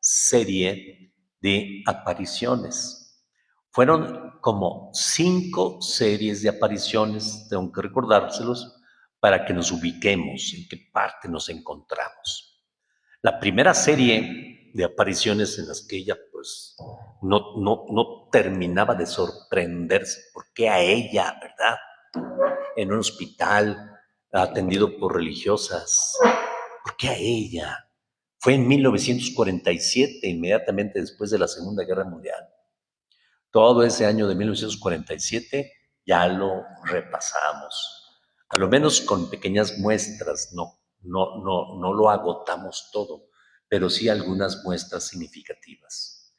serie de apariciones. Fueron como 5 series de apariciones, tengo que recordárselos, para que nos ubiquemos en qué parte nos encontramos. La primera serie de apariciones en las que ella pues no terminaba de sorprenderse, ¿por qué a ella, verdad? En un hospital atendido por religiosas, ¿por qué a ella? Fue en 1947, inmediatamente después de la Segunda Guerra Mundial. Todo ese año de 1947 ya lo repasamos, a lo menos con pequeñas muestras, no lo agotamos todo, pero sí algunas muestras significativas.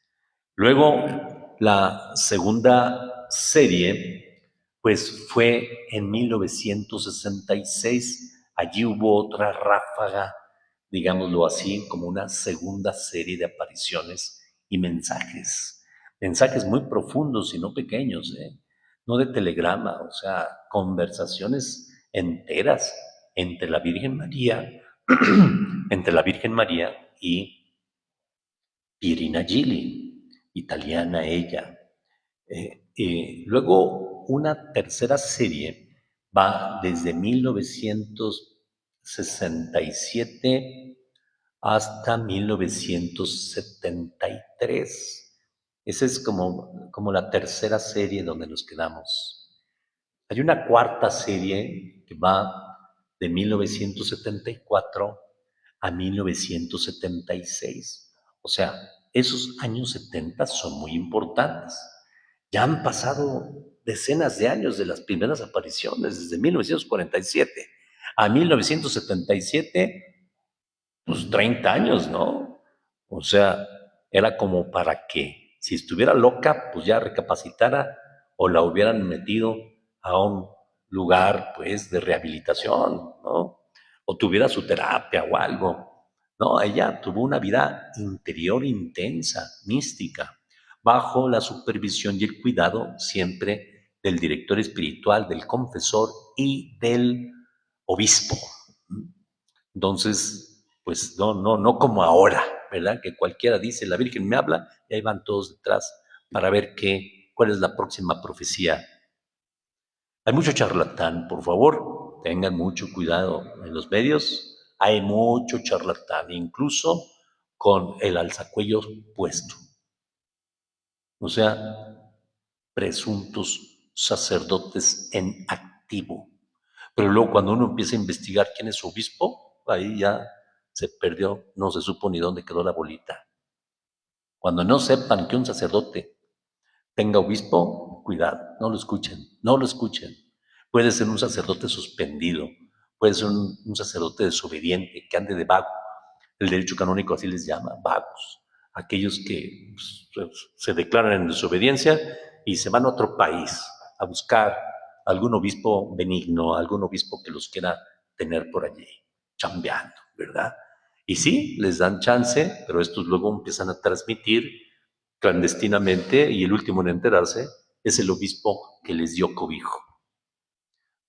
Luego, la segunda serie, pues fue en 1966. Allí hubo otra ráfaga, digámoslo así, como una segunda serie de apariciones y mensajes muy profundos y no pequeños, no de telegrama, o sea, conversaciones enteras entre la Virgen María, entre la Virgen María y Irina Gili, italiana ella. Luego, una tercera serie va desde 1967 hasta 1973. Esa es como la tercera serie donde nos quedamos. Hay una cuarta serie que va de 1974 a 1976. O sea, esos años 70 son muy importantes. Ya han pasado decenas de años de las primeras apariciones, desde 1947 a 1977, pues 30 años, ¿no? O sea, era como para que si estuviera loca, pues ya recapacitara o la hubieran metido a un lugar, pues, de rehabilitación, ¿no? O tuviera su terapia o algo. No, ella tuvo una vida interior intensa, mística, bajo la supervisión y el cuidado siempre del director espiritual, del confesor y del obispo. Entonces, pues no como ahora, ¿verdad? Que cualquiera dice, la Virgen me habla, y ahí van todos detrás para ver cuál es la próxima profecía. Hay mucho charlatán, por favor, tengan mucho cuidado en los medios. Hay mucho charlatán, incluso con el alzacuellos puesto. O sea, presuntos sacerdotes en activo. Pero luego cuando uno empieza a investigar quién es su obispo, ahí ya se perdió, no se supo ni dónde quedó la bolita. Cuando no sepan que un sacerdote tenga obispo, cuidado, no lo escuchen, no lo escuchen. Puede ser un sacerdote suspendido, puede ser un sacerdote desobediente, que ande de vago. El derecho canónico así les llama, vagos. Aquellos que se declaran en desobediencia y se van a otro país a buscar algún obispo benigno, algún obispo que los quiera tener por allí, chambeando, ¿verdad? Y sí, les dan chance, pero estos luego empiezan a transmitir clandestinamente y el último en enterarse es el obispo que les dio cobijo.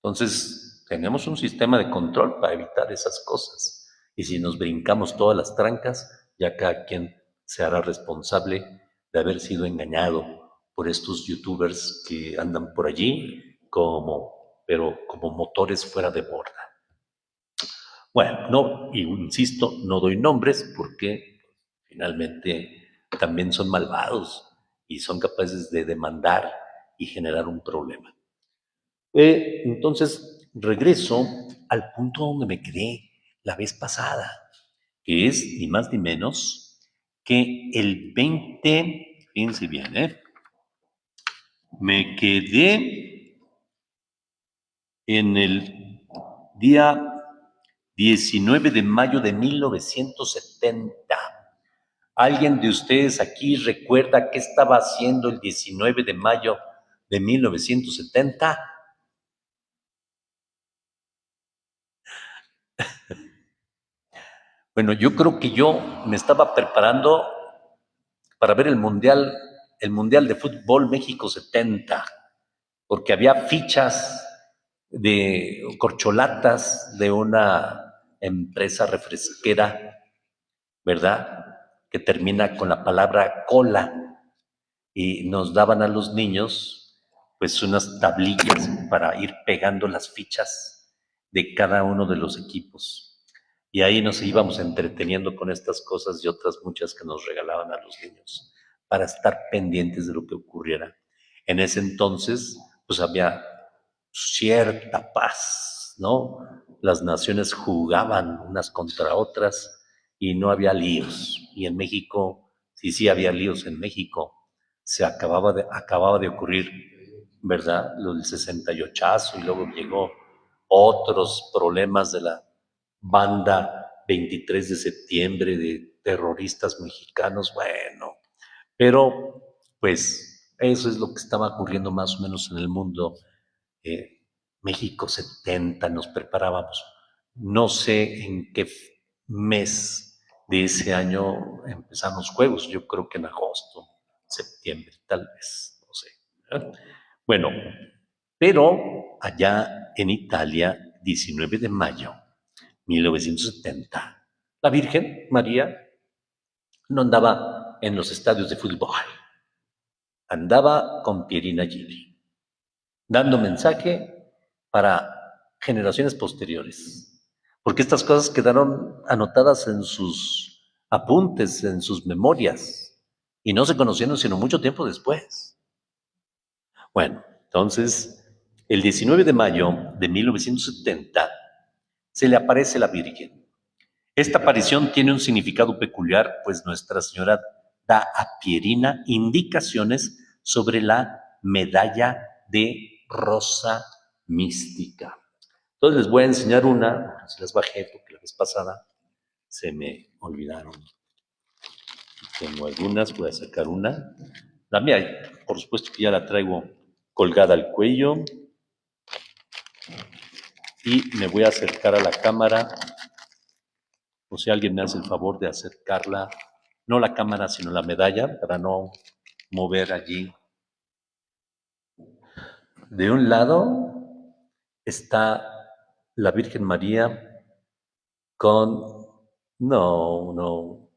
Entonces, tenemos un sistema de control para evitar esas cosas. Y si nos brincamos todas las trancas, ya cada quien se hará responsable de haber sido engañado por estos youtubers que andan por allí como pero como motores fuera de borda. Bueno, no, y insisto, no doy nombres porque finalmente también son malvados y son capaces de demandar y generar un problema. Entonces, regreso al punto donde me quedé la vez pasada, que es ni más ni menos que el 20, fíjense bien, me quedé en el día 19 de mayo de 1970. ¿Alguien de ustedes aquí recuerda qué estaba haciendo el 19 de mayo de 1970? Bueno, yo creo que yo me estaba preparando para ver el Mundial de Fútbol México 70, porque había fichas de corcholatas de una empresa refresquera, ¿verdad? Que termina con la palabra cola y nos daban a los niños pues unas tablillas para ir pegando las fichas de cada uno de los equipos. Y ahí nos íbamos entreteniendo con estas cosas y otras muchas que nos regalaban a los niños para estar pendientes de lo que ocurriera. En ese entonces, pues había cierta paz, ¿no? Las naciones jugaban unas contra otras y no había líos. Y en México, sí había líos en México. Acababa de ocurrir, ¿verdad? Lo del 68 y luego llegó otros problemas de la banda 23 de septiembre de terroristas mexicanos, bueno, pero pues eso es lo que estaba ocurriendo más o menos en el mundo. eh, México 70 nos preparábamos. No sé en qué mes de ese año empezamos juegos, yo creo que en agosto, septiembre, tal vez, no sé. Bueno, pero allá en Italia, 19 de mayo 1970, la Virgen María no andaba en los estadios de fútbol, andaba con Pierina Gili, dando mensaje para generaciones posteriores, porque estas cosas quedaron anotadas en sus apuntes, en sus memorias, y no se conocieron sino mucho tiempo después. Bueno, entonces, el 19 de mayo de 1970 se le aparece la Virgen. Esta aparición tiene un significado peculiar, pues Nuestra Señora da a Pierina indicaciones sobre la medalla de rosa mística. Entonces les voy a enseñar una, se las bajé porque la vez pasada se me olvidaron. Tengo algunas, voy a sacar una. La mía, por supuesto que ya la traigo colgada al cuello. Y me voy a acercar a la cámara, o si alguien me hace el favor de acercarla, no la cámara, sino la medalla, para no mover allí. De un lado está la Virgen María con... No.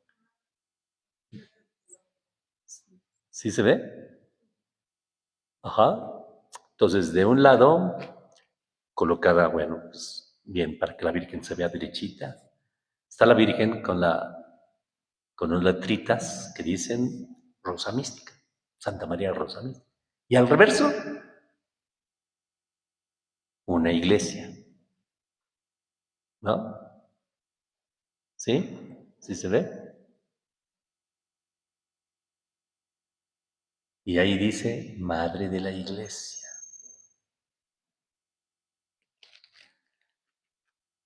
¿Sí se ve? Ajá. Entonces, de un lado, colocada, bueno, pues bien, para que la Virgen se vea derechita. Está la Virgen con unas letritas que dicen Rosa Mística, Santa María Rosa Mística. Y al reverso, una iglesia, ¿no? ¿Sí? ¿Sí se ve? Y ahí dice Madre de la Iglesia.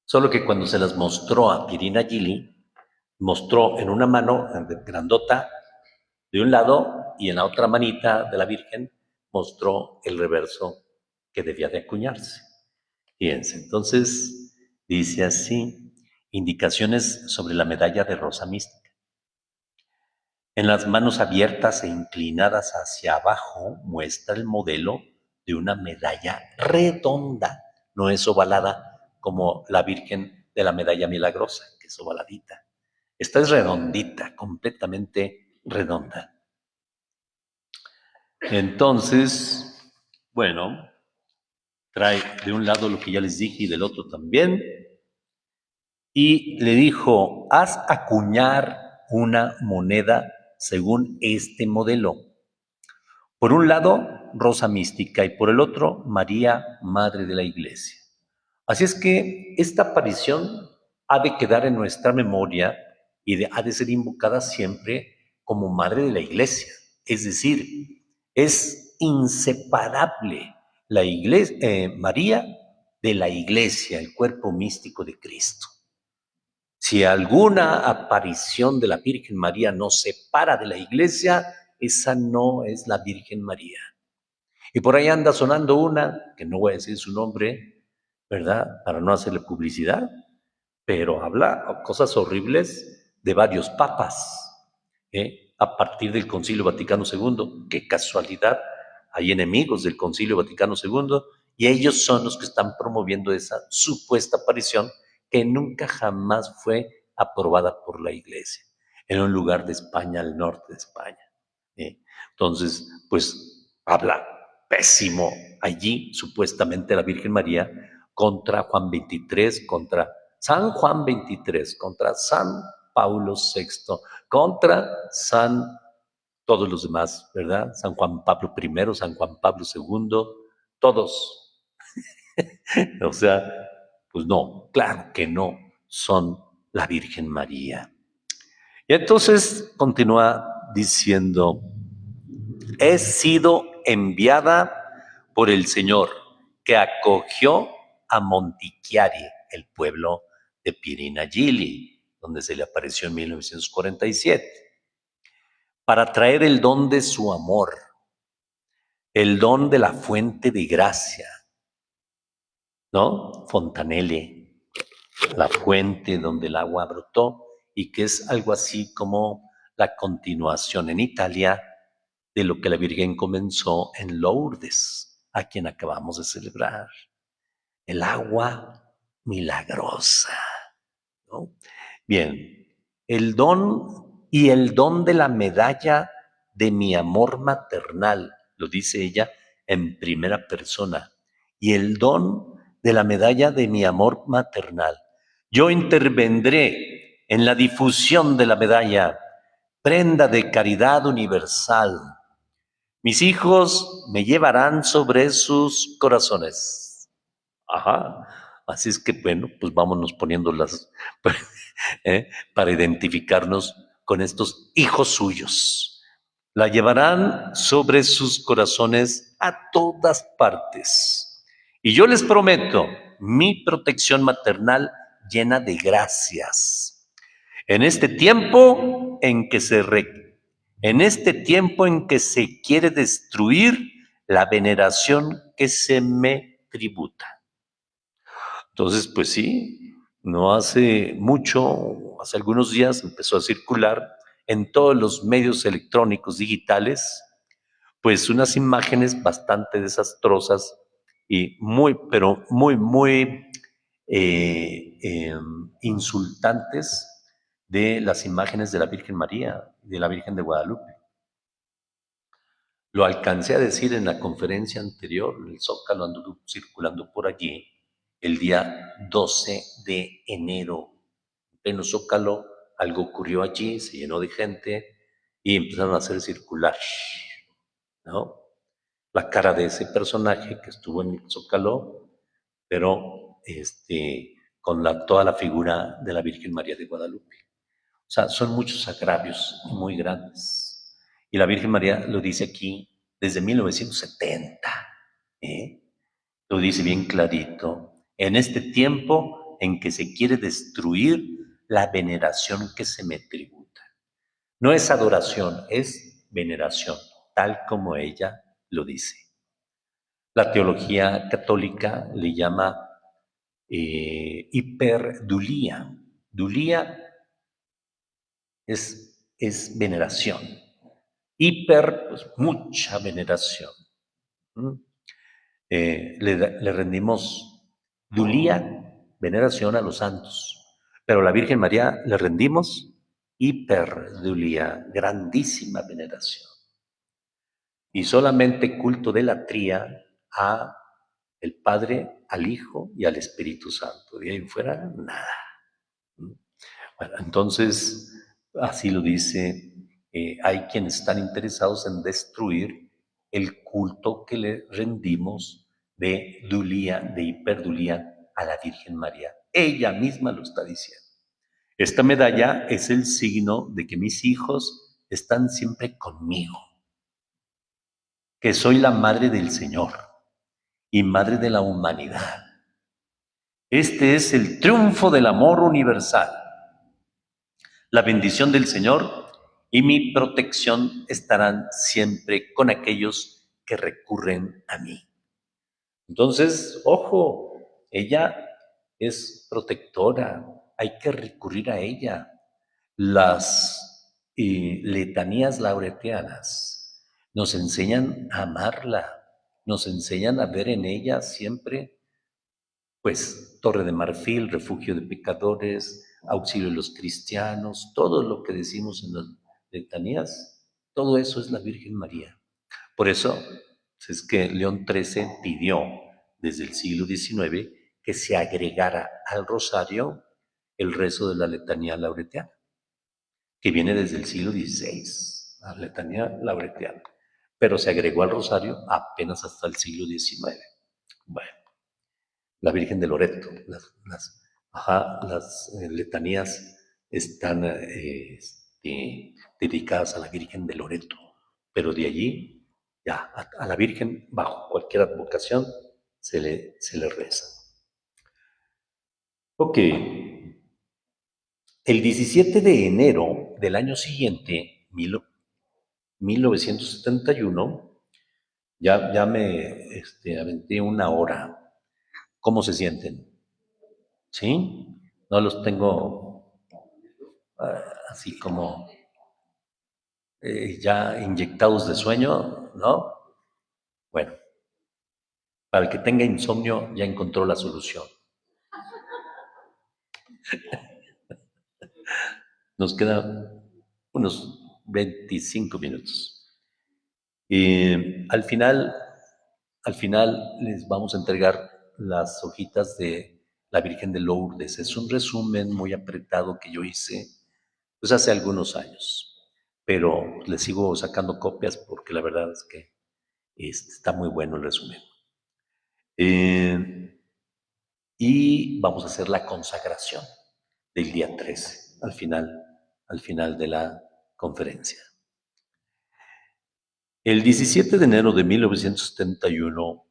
Solo que cuando se las mostró a Pirina Gili, mostró en una mano grandota de un lado y en la otra manita de la Virgen mostró el reverso que debía de acuñarse. Fíjense, entonces dice así, indicaciones sobre la medalla de rosa mística. En las manos abiertas e inclinadas hacia abajo muestra el modelo de una medalla redonda, no es ovalada como la Virgen de la Medalla Milagrosa, que es ovaladita. Esta es redondita, completamente redonda. Entonces, bueno, trae de un lado lo que ya les dije y del otro también. Y le dijo, haz acuñar una moneda según este modelo. Por un lado, Rosa Mística y por el otro, María, Madre de la Iglesia. Así es que esta aparición ha de quedar en nuestra memoria y ha de ser invocada siempre como Madre de la Iglesia. Es decir, es inseparable la iglesia, María de la Iglesia, el cuerpo místico de Cristo. Si alguna aparición de la Virgen María nos separa de la Iglesia, esa no es la Virgen María. Y por ahí anda sonando una, que no voy a decir su nombre, ¿verdad? Para no hacerle publicidad, pero habla cosas horribles de varios papas, a partir del Concilio Vaticano II. Qué casualidad, hay enemigos del Concilio Vaticano II y ellos son los que están promoviendo esa supuesta aparición que nunca jamás fue aprobada por la Iglesia, en un lugar de España, al norte de España. Entonces, pues habla pésimo allí, supuestamente la Virgen María, contra Juan XXIII, contra San Juan XXIII, contra San Pablo VI, contra San todos los demás, ¿verdad? San Juan Pablo I, San Juan Pablo II, todos. O sea, pues no, claro que no, son la Virgen María. Y entonces continúa diciendo, he sido enviada por el Señor, que acogió a Montichiari, el pueblo de Pirina Gili, donde se le apareció en 1947, para traer el don de su amor, el don de la fuente de gracia, ¿no? Fontanelle, la fuente donde el agua brotó, y que es algo así como la continuación en Italia de lo que la Virgen comenzó en Lourdes, a quien acabamos de celebrar. El agua milagrosa, ¿no? Bien, el don de la medalla de mi amor maternal, lo dice ella en primera persona, y el don de la medalla de mi amor maternal. Yo intervendré en la difusión de la medalla, prenda de caridad universal. Mis hijos me llevarán sobre sus corazones. Ajá. Así es que, bueno, pues vámonos poniendo para identificarnos con estos hijos suyos. La llevarán sobre sus corazones a todas partes. Y yo les prometo mi protección maternal llena de gracias. En este tiempo en que se quiere destruir la veneración que se me tributa. Entonces, pues sí, no hace mucho, hace algunos días empezó a circular en todos los medios electrónicos digitales, pues unas imágenes bastante desastrosas y pero muy insultantes de las imágenes de la Virgen María, de la Virgen de Guadalupe. Lo alcancé a decir en la conferencia anterior, el Zócalo anduvo circulando por allí el día 12 de enero. En el Zócalo algo ocurrió allí, se llenó de gente y empezaron a hacer circular, ¿no? La cara de ese personaje que estuvo en el Zócalo, pero con toda la figura de la Virgen María de Guadalupe. O sea, son muchos agravios muy grandes. Y la Virgen María lo dice aquí desde 1970. Lo dice bien clarito. En este tiempo en que se quiere destruir la veneración que se me tributa. No es adoración, es veneración, tal como ella lo dice. La teología católica le llama hiperdulía. Dulía es veneración. Hiper, pues mucha veneración. Le rendimos dulía, veneración a los santos. Pero a la Virgen María le rendimos hiperdulía, grandísima veneración. Y solamente culto de latría a el Padre, al Hijo y al Espíritu Santo. De ahí en fuera, nada. Bueno, entonces, así lo dice, hay quienes están interesados en destruir el culto que le rendimos de dulía, de hiperdulía a la Virgen María. Ella misma lo está diciendo. Esta medalla es el signo de que mis hijos están siempre conmigo, que soy la madre del Señor y madre de la humanidad. Este es el triunfo del amor universal. La bendición del Señor y mi protección estarán siempre con aquellos que recurren a mí. Entonces, ojo, ella es protectora, hay que recurrir a ella. Las letanías lauretianas nos enseñan a amarla, nos enseñan a ver en ella siempre, pues, torre de marfil, refugio de pecadores, auxilio de los cristianos, todo lo que decimos en las letanías, todo eso es la Virgen María. Por eso es que León XIII pidió desde el siglo XIX que se agregara al rosario el rezo de la letanía lauretiana, que viene desde el siglo XVI, la letanía lauretiana, pero se agregó al rosario apenas hasta el siglo XIX. Bueno, la Virgen de Loreto, las letanías están dedicadas a la Virgen de Loreto, pero de allí ya a la Virgen, bajo cualquier advocación, se le reza. Ok, el 17 de enero del año siguiente, 1971, ya me aventé una hora. ¿Cómo se sienten? ¿Sí? No los tengo así como ya inyectados de sueño, ¿no? Bueno, para el que tenga insomnio ya encontró la solución. Nos quedan unos 25 minutos. Al final les vamos a entregar las hojitas de la Virgen de Lourdes. Es un resumen muy apretado que yo hice pues hace algunos años, pero les sigo sacando copias porque la verdad es que está muy bueno el resumen. Y vamos a hacer la consagración del día 13, al final de la conferencia. El 17 de enero de 1971,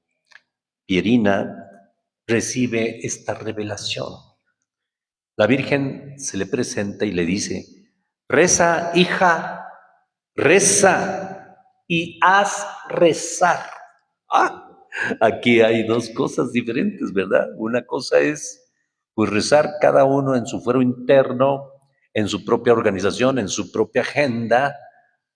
Pierina recibe esta revelación. La Virgen se le presenta y le dice, reza, hija, reza y haz rezar. Aquí hay dos cosas diferentes, ¿verdad? Una cosa es pues rezar cada uno en su fuero interno, en su propia organización, en su propia agenda,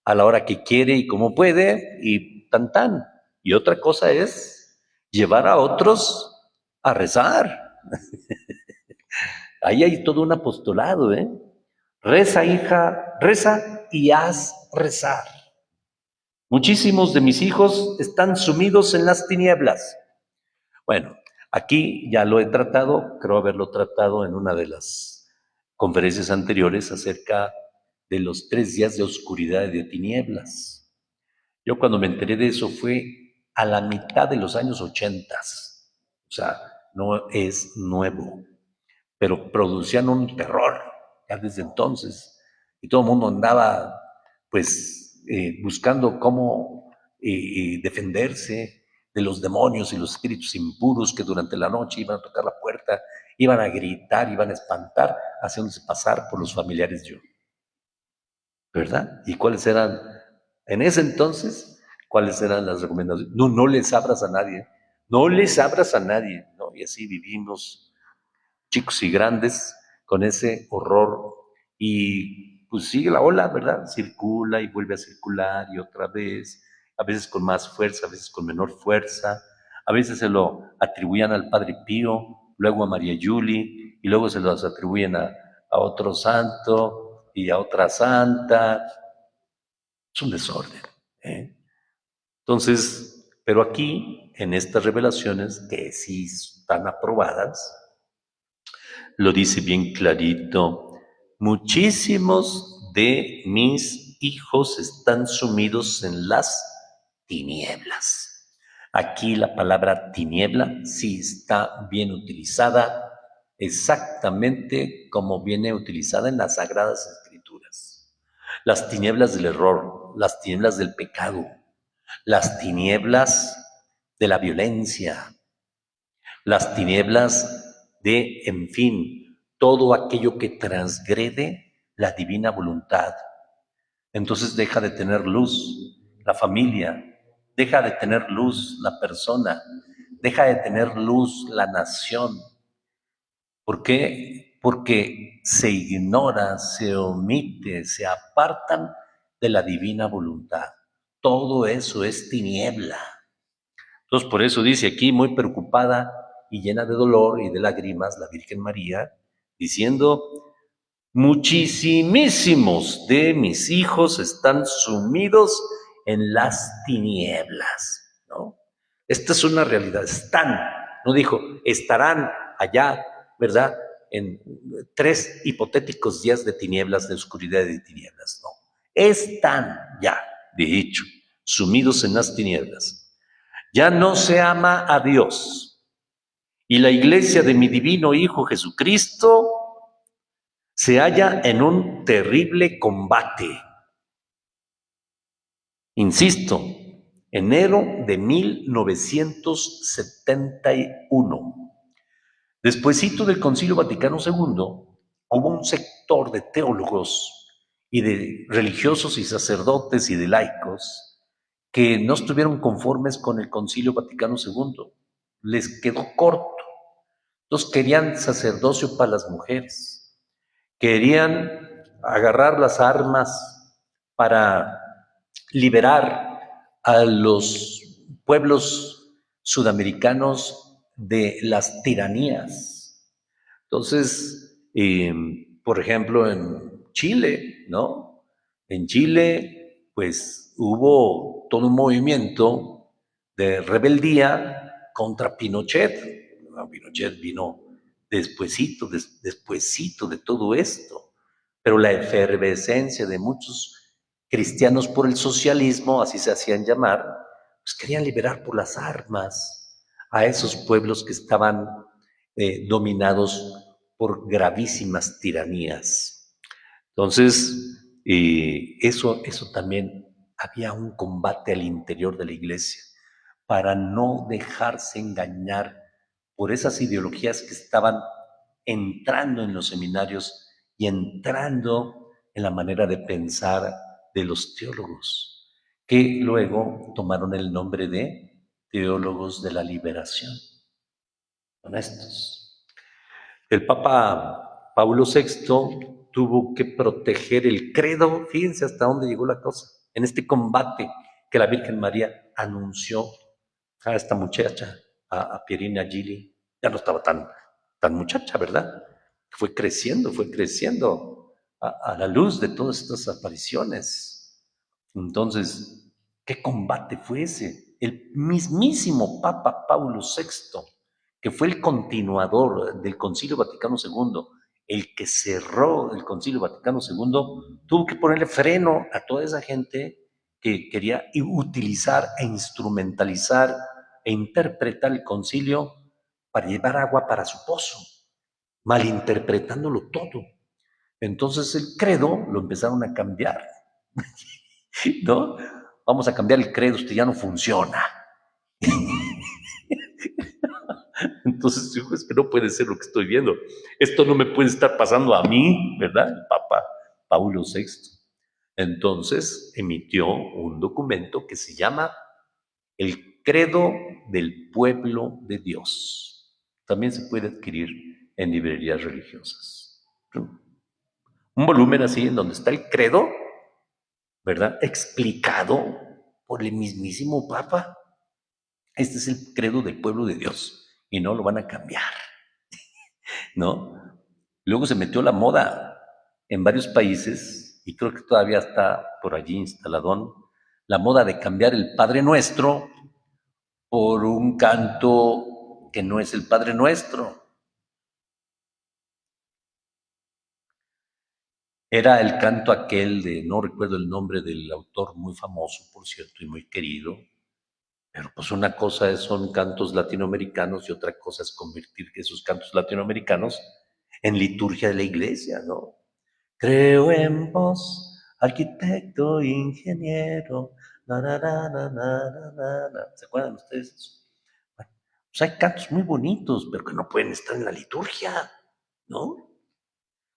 a la hora que quiere y como puede, y tan tan. Y otra cosa es llevar a otros a rezar. Ahí hay todo un apostolado, ¿eh? Reza, hija, reza y haz rezar. Muchísimos de mis hijos están sumidos en las tinieblas. Bueno, aquí ya lo he tratado, creo haberlo tratado en una de las conferencias anteriores acerca de los 3 días de oscuridad y de tinieblas. Yo cuando me enteré de eso fue a la mitad de los años 80. O sea, no es nuevo, pero producían un terror ya desde entonces. Y todo el mundo andaba, pues, buscando cómo defenderse de los demonios y los espíritus impuros que durante la noche iban a tocar la puerta, iban a gritar, iban a espantar, haciéndose pasar por los familiares de yo. ¿Verdad? ¿Y cuáles eran, en ese entonces, cuáles eran las recomendaciones? No, no les abras a nadie, no les abras a nadie, ¿no? Y así vivimos, chicos y grandes, con ese horror. Y pues sigue la ola, ¿verdad? Circula y vuelve a circular y otra vez, a veces con más fuerza, a veces con menor fuerza, a veces se lo atribuían al Padre Pío, luego a María Yuli, y luego se los atribuyen a otro santo y a otra santa. Es un desorden, ¿eh? Entonces, pero aquí en estas revelaciones, que sí están aprobadas, lo dice bien clarito: muchísimos de mis hijos están sumidos en las tinieblas. Aquí la palabra tiniebla sí está bien utilizada, exactamente como viene utilizada en las Sagradas Escrituras. Las tinieblas del error, las tinieblas del pecado, las tinieblas de la violencia, las tinieblas de, en fin, todo aquello que transgrede la divina voluntad. Entonces deja de tener luz la familia, deja de tener luz la persona, deja de tener luz la nación. ¿Por qué? Porque se ignora, se omite, se apartan de la divina voluntad. Todo eso es tiniebla. Entonces, por eso dice aquí, muy preocupada y llena de dolor y de lágrimas, la Virgen María, diciendo: muchísimos de mis hijos están sumidos en las tinieblas, ¿no? Esta es una realidad, están, no dijo, estarán allá, ¿verdad? En 3 hipotéticos días de tinieblas, de oscuridad y de tinieblas, no. Están ya, de hecho, sumidos en las tinieblas. Ya no se ama a Dios. Y la iglesia de mi divino Hijo Jesucristo se halla en un terrible combate. Insisto, enero de 1971. Despuésito del Concilio Vaticano II, hubo un sector de teólogos y de religiosos y sacerdotes y de laicos que no estuvieron conformes con el Concilio Vaticano II. Les quedó corto. Entonces querían sacerdocio para las mujeres, querían agarrar las armas para liberar a los pueblos sudamericanos de las tiranías. Entonces, por ejemplo, en Chile, ¿no? En Chile, pues hubo todo un movimiento de rebeldía contra Pinochet. Pinochet vino despuesito de todo esto, pero la efervescencia de muchos cristianos por el socialismo, así se hacían llamar, pues querían liberar por las armas a esos pueblos que estaban dominados por gravísimas tiranías. Entonces, eso también, había un combate al interior de la iglesia para no dejarse engañar por esas ideologías que estaban entrando en los seminarios y entrando en la manera de pensar de los teólogos, que luego tomaron el nombre de teólogos de la liberación. Son estos. El Papa Paulo VI tuvo que proteger el credo, fíjense hasta dónde llegó la cosa, en este combate que la Virgen María anunció a esta muchacha, a Pierina Gili. Ya no estaba tan muchacha, ¿verdad? Fue creciendo a la luz de todas estas apariciones. Entonces, ¿qué combate fue ese? El mismísimo Papa Paulo VI, que fue el continuador del Concilio Vaticano II, el que cerró el Concilio Vaticano II, tuvo que ponerle freno a toda esa gente que quería utilizar e instrumentalizar e interpretar el concilio para llevar agua para su pozo, malinterpretándolo todo. Entonces el credo lo empezaron a cambiar, ¿no? Vamos a cambiar el credo, usted ya no funciona. Entonces, es que no puede ser lo que estoy viendo. Esto no me puede estar pasando a mí, ¿verdad? El Papa Paulo VI. Entonces emitió un documento que se llama El Credo del Pueblo de Dios. También se puede adquirir en librerías religiosas. Un volumen así en donde está el credo, ¿verdad? Explicado por el mismísimo Papa. Este es el credo del pueblo de Dios y no lo van a cambiar, ¿no? Luego se metió la moda en varios países, y creo que todavía está por allí instaladón, la moda de cambiar el Padre Nuestro por un canto que no es el Padre Nuestro. Era el canto aquel de, no recuerdo el nombre del autor, muy famoso, por cierto, y muy querido, pero pues una cosa son cantos latinoamericanos y otra cosa es convertir esos cantos latinoamericanos en liturgia de la iglesia, ¿no? Creo en vos, arquitecto, ingeniero, na, na, na, na, na, na, na, na. ¿Se acuerdan ustedes de eso? Bueno, pues hay cantos muy bonitos, pero que no pueden estar en la liturgia, ¿no?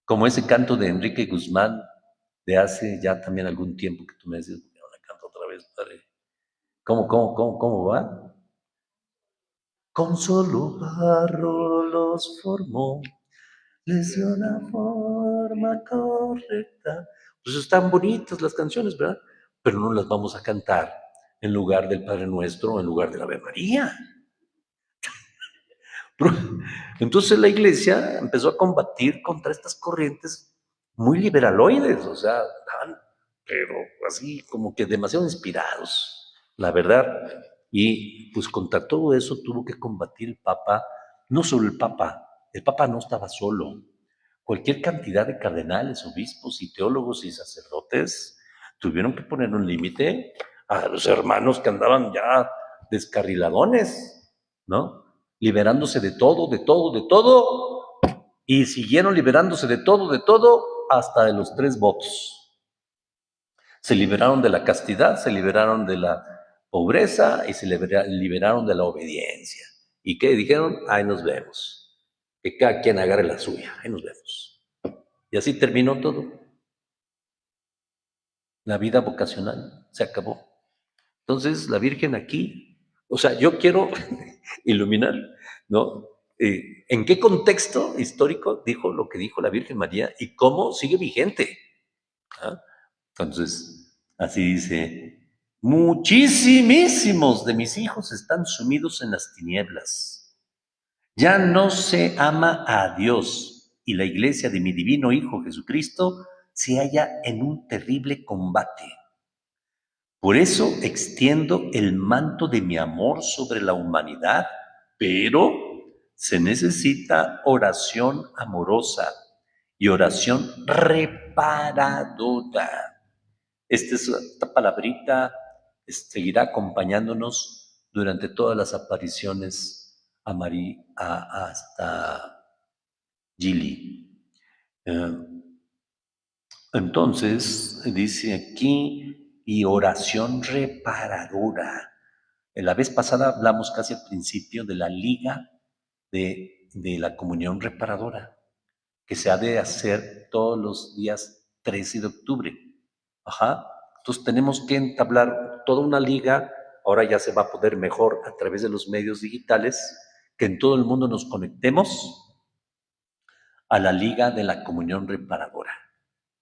Como ese canto de Enrique Guzmán de hace ya también algún tiempo que tú me decías, "Ya la canto otra vez, padre". ¿Cómo va? Con solo barro los formó, les dio la forma correcta. Pues están bonitas las canciones, ¿verdad? Pero no las vamos a cantar en lugar del Padre Nuestro, en lugar de la Ave María. Entonces la iglesia empezó a combatir contra estas corrientes muy liberaloides, o sea, estaban, pero así como que demasiado inspirados, la verdad. Y pues contra todo eso tuvo que combatir el Papa, no solo el Papa no estaba solo, cualquier cantidad de cardenales, obispos y teólogos y sacerdotes tuvieron que poner un límite a los hermanos que andaban ya descarriladones, ¿no? Liberándose de todo, de todo, de todo, y siguieron liberándose de todo, hasta de los tres votos. Se liberaron de la castidad, se liberaron de la pobreza y se liberaron de la obediencia. ¿Y qué dijeron? Ahí nos vemos. Que cada quien agarre la suya, ahí nos vemos. Y así terminó todo. La vida vocacional se acabó. Entonces, la Virgen aquí, o sea, yo quiero iluminar, ¿no? ¿En qué contexto histórico dijo lo que dijo la Virgen María y cómo sigue vigente? ¿Ah? Entonces, así dice, muchísimos de mis hijos están sumidos en las tinieblas. Ya no se ama a Dios y la iglesia de mi divino Hijo Jesucristo se halla en un terrible combate. Por eso extiendo el manto de mi amor sobre la humanidad, pero se necesita oración amorosa y oración reparadora. Esta palabrita seguirá acompañándonos durante todas las apariciones hasta Gili. Entonces, dice aquí, y oración reparadora. La vez pasada hablamos casi al principio de la liga de la comunión reparadora, que se ha de hacer todos los días 13 de octubre. Ajá. Entonces tenemos que entablar toda una liga, ahora ya se va a poder mejor a través de los medios digitales, que en todo el mundo nos conectemos a la liga de la comunión reparadora.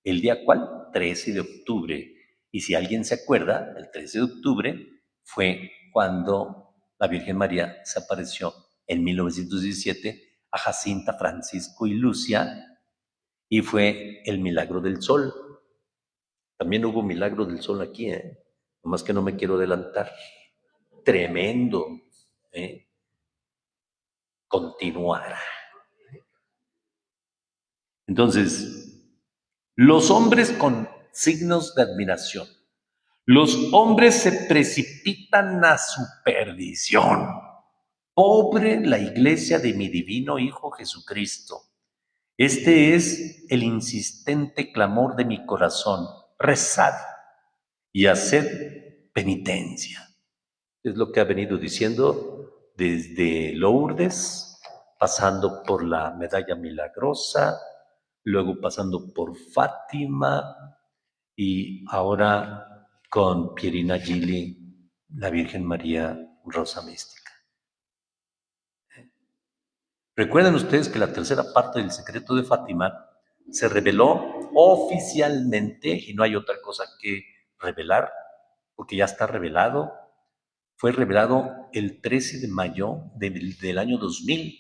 ¿El día cuál? 13 de octubre. Y si alguien se acuerda, el 13 de octubre fue cuando la Virgen María se apareció en 1917 a Jacinta, Francisco y Lucia, y fue el milagro del sol. También hubo milagro del sol aquí, ¿eh? Nomás que no me quiero adelantar. Tremendo, ¿eh? Continuará. Entonces, los hombres con signos de admiración. Los hombres se precipitan a su perdición. Pobre la iglesia de mi divino Hijo Jesucristo. Este es el insistente clamor de mi corazón. Rezad y haced penitencia. Es lo que ha venido diciendo desde Lourdes, pasando por la medalla milagrosa, luego pasando por Fátima y ahora con Pierina Gili, la Virgen María Rosa Mística. Recuerden ustedes que la tercera parte del secreto de Fátima se reveló oficialmente, y no hay otra cosa que revelar, porque ya está revelado. Fue revelado el 13 de mayo del año 2000.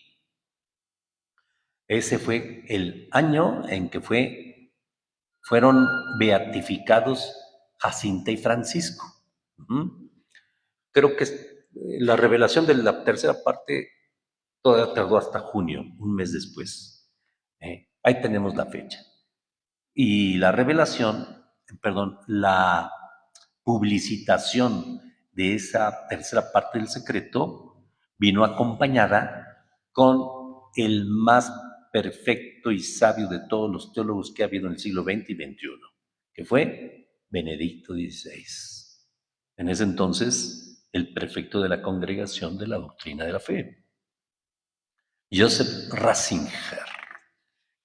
Ese fue el año en que fueron beatificados Jacinta y Francisco. Creo que La revelación de la tercera parte todavía tardó hasta junio, un mes después. Ahí tenemos la fecha. Y la revelación, perdón, la publicitación de esa tercera parte del secreto vino acompañada con el más perfecto y sabio de todos los teólogos que ha habido en el siglo XX y XXI, que fue Benedicto XVI. En ese entonces, el prefecto de la Congregación de la Doctrina de la Fe. Joseph Ratzinger,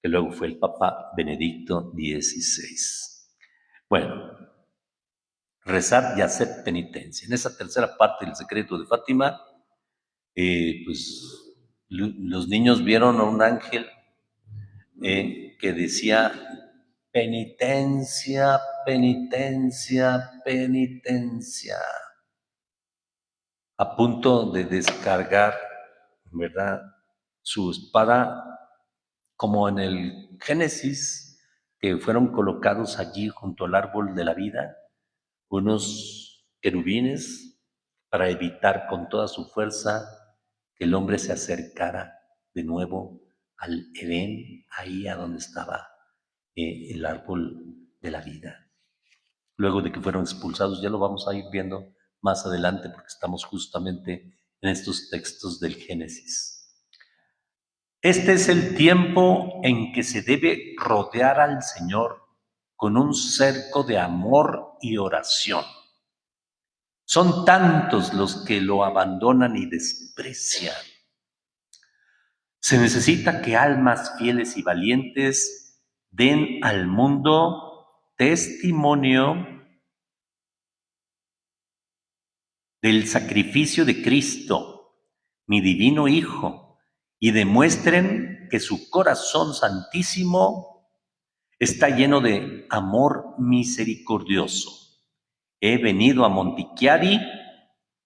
que luego fue el Papa Benedicto XVI. Bueno, rezar y hacer penitencia. En esa tercera parte del secreto de Fátima, pues los niños vieron a un ángel que decía penitencia, penitencia, penitencia, a punto de descargar, ¿verdad?, su espada, como en el Génesis, que fueron colocados allí junto al árbol de la vida, unos querubines para evitar con toda su fuerza que el hombre se acercara de nuevo al Edén, ahí a donde estaba el árbol de la vida. Luego de que fueron expulsados, ya lo vamos a ir viendo más adelante porque estamos justamente en estos textos del Génesis. Este es el tiempo en que se debe rodear al Señor con un cerco de amor y oración. Son tantos los que lo abandonan y desprecian. Se necesita que almas fieles y valientes den al mundo testimonio del sacrificio de Cristo, mi divino Hijo, y demuestren que su corazón santísimo está lleno de amor misericordioso. He venido a Montichiari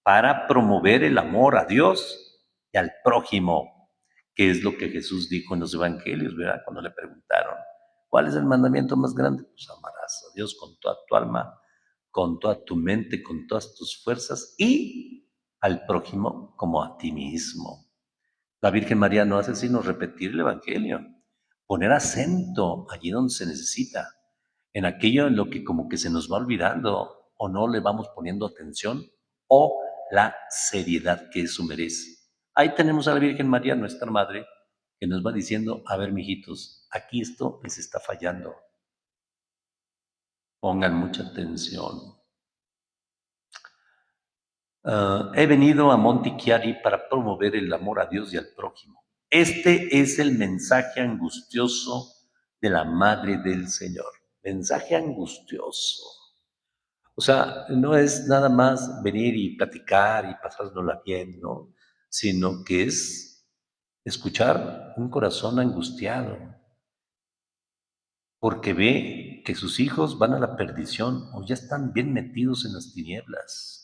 para promover el amor a Dios y al prójimo, que es lo que Jesús dijo en los evangelios, ¿verdad? Cuando le preguntaron, ¿cuál es el mandamiento más grande? Pues amarás a Dios con toda tu alma, con toda tu mente, con todas tus fuerzas y al prójimo como a ti mismo. La Virgen María no hace sino repetir el evangelio, poner acento allí donde se necesita, en aquello en lo que como que se nos va olvidando o no le vamos poniendo atención o la seriedad que eso merece. Ahí tenemos a la Virgen María, nuestra Madre, que nos va diciendo, a ver, mijitos, aquí esto les está fallando. Pongan mucha atención. He venido a Montichiari para promover el amor a Dios y al prójimo. Este es el mensaje angustioso de la Madre del Señor. Mensaje angustioso. O sea, no es nada más venir y platicar y pasárnosla bien, ¿no? Sino que es escuchar un corazón angustiado, porque ve que sus hijos van a la perdición o ya están bien metidos en las tinieblas.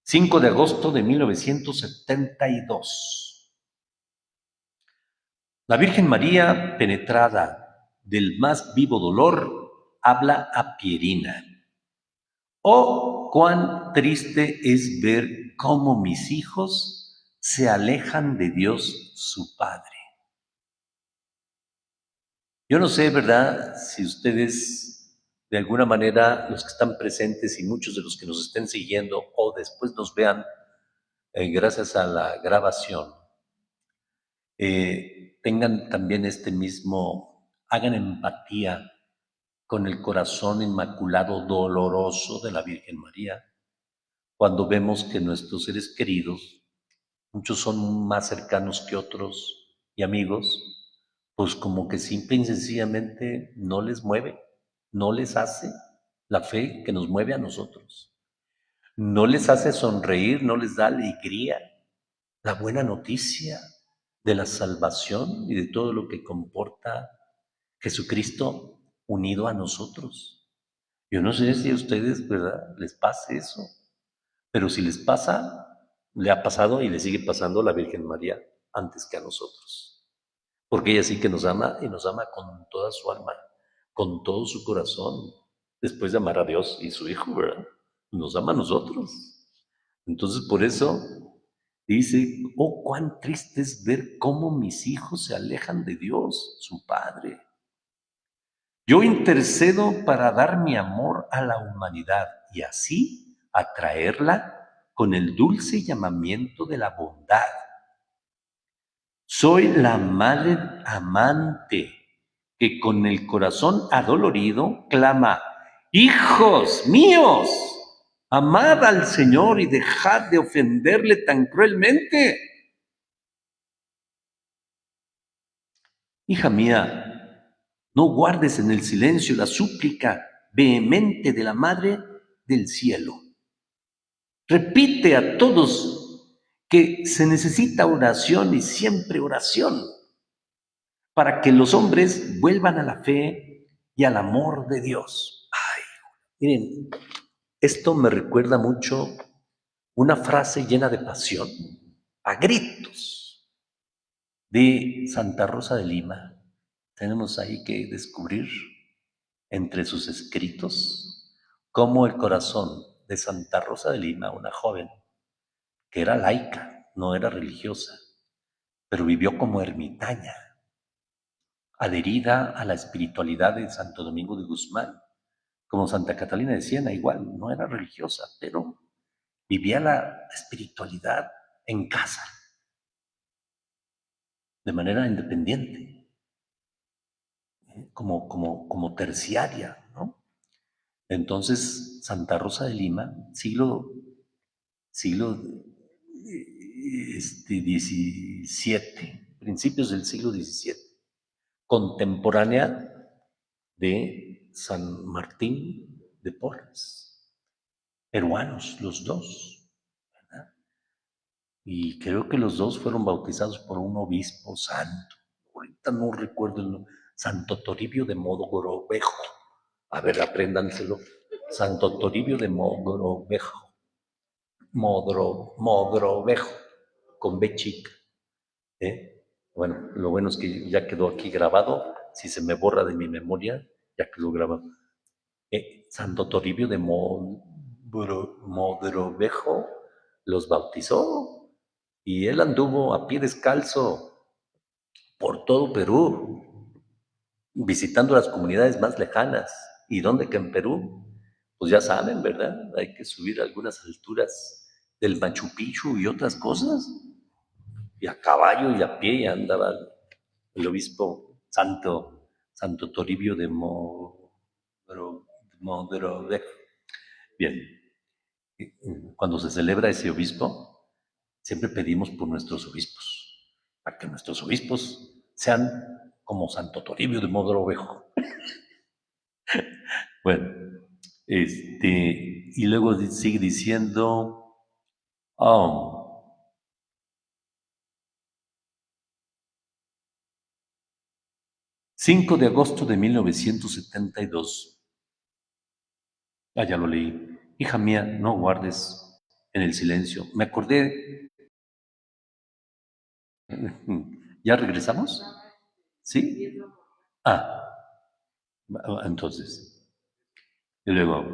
5 de agosto de 1972. La Virgen María, penetrada del más vivo dolor, habla a Pierina. Oh, cuán triste es ver cómo mis hijos se alejan de Dios su Padre. Yo no sé, ¿verdad?, si ustedes, de alguna manera, los que están presentes y muchos de los que nos estén siguiendo o después nos vean gracias a la grabación, tengan también hagan empatía con el corazón inmaculado, doloroso de la Virgen María, cuando vemos que nuestros seres queridos, muchos son más cercanos que otros y amigos, pues como que simple y sencillamente no les mueve, no les hace la fe que nos mueve a nosotros, no les hace sonreír, no les da alegría, la buena noticia de la salvación y de todo lo que comporta Jesucristo unido a nosotros. Yo no sé si a ustedes, ¿verdad?, les pase eso, pero si les pasa, le ha pasado y le sigue pasando a la Virgen María antes que a nosotros. Porque ella sí que nos ama y nos ama con toda su alma, con todo su corazón, después de amar a Dios y su Hijo, ¿verdad? Nos ama a nosotros. Entonces, por eso dice, oh, cuán triste es ver cómo mis hijos se alejan de Dios, su Padre. Yo intercedo para dar mi amor a la humanidad y así atraerla con el dulce llamamiento de la bondad. Soy la madre amante que con el corazón adolorido clama, hijos míos, amad al Señor y dejad de ofenderle tan cruelmente. Hija mía, no guardes en el silencio la súplica vehemente de la Madre del Cielo. Repite a todos que se necesita oración y siempre oración para que los hombres vuelvan a la fe y al amor de Dios. Ay, miren, esto me recuerda mucho una frase llena de pasión, a gritos, de Santa Rosa de Lima. Tenemos ahí que descubrir entre sus escritos cómo el corazón de Santa Rosa de Lima, una joven que era laica, no era religiosa, pero vivió como ermitaña, adherida a la espiritualidad de Santo Domingo de Guzmán, como Santa Catalina de Siena, igual, no era religiosa, pero vivía la espiritualidad en casa, de manera independiente, como terciaria, ¿no? Entonces, Santa Rosa de Lima, siglo XVII, principios del siglo XVII, contemporánea de San Martín de Porres, peruanos los dos, ¿verdad? Y creo que los dos fueron bautizados por un obispo santo. Ahorita no recuerdo el nombre. Santo Toribio de Mogrovejo. A ver, apréndanselo. Santo Toribio de Mogrovejo. Mogrovejo, con B chica. Bueno, lo bueno es que ya quedó aquí grabado. Si se me borra de mi memoria, ya quedó grabado. Santo Toribio de Mogrovejo los bautizó y él anduvo a pie descalzo por todo Perú, visitando las comunidades más lejanas. ¿Y dónde que en Perú? Pues ya saben, ¿verdad? Hay que subir algunas alturas del Machu Picchu y otras cosas. Y a caballo y a pie andaba el obispo Santo Toribio de Mogrovejo. Bien, cuando se celebra ese obispo, siempre pedimos por nuestros obispos, para que nuestros obispos sean como Santo Toribio de Mogrovejo. Bueno, y luego sigue diciendo, 5 de agosto de 1972, ya lo leí, hija mía, no guardes en el silencio. Me acordé, ¿ya regresamos? ¿Sí? Entonces, y luego,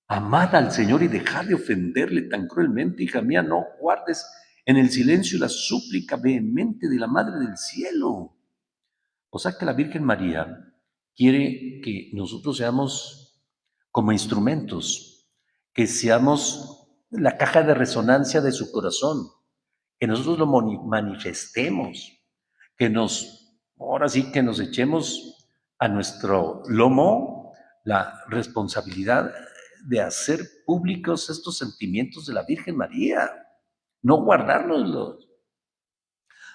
amad al Señor y dejad de ofenderle tan cruelmente, hija mía, no guardes en el silencio la súplica vehemente de la Madre del Cielo. O sea que la Virgen María quiere que nosotros seamos como instrumentos, que seamos la caja de resonancia de su corazón, que nosotros lo manifestemos, que ahora sí que nos echemos a nuestro lomo la responsabilidad de hacer públicos estos sentimientos de la Virgen María, no guardárnoslos,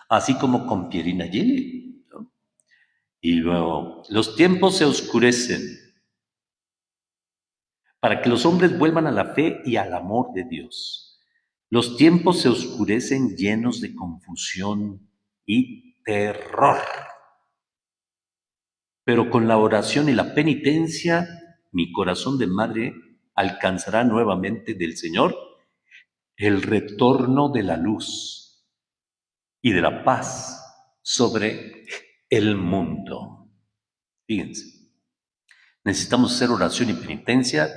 así como con Pierina Gili, ¿no? Y luego, los tiempos se oscurecen para que los hombres vuelvan a la fe y al amor de Dios. Los tiempos se oscurecen llenos de confusión y terror. Pero con la oración y la penitencia, mi corazón de madre alcanzará nuevamente del Señor el retorno de la luz y de la paz sobre el mundo. Fíjense, necesitamos hacer oración y penitencia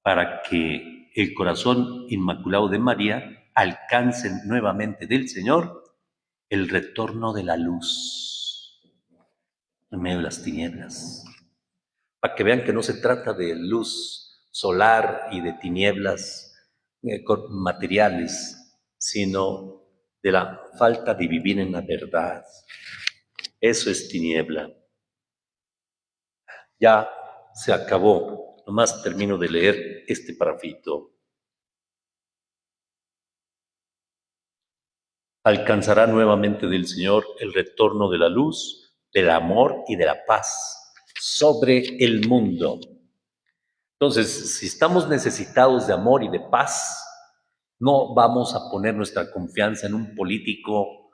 para que el corazón inmaculado de María alcance nuevamente del Señor el retorno de la luz en medio de las tinieblas. Para que vean que no se trata de luz solar y de tinieblas materiales, sino de la falta de vivir en la verdad. Eso es tiniebla. Ya se acabó. Nomás termino de leer este parafito. Alcanzará nuevamente del Señor el retorno de la luz, del amor y de la paz sobre el mundo. Entonces, si estamos necesitados de amor y de paz, no vamos a poner nuestra confianza en un político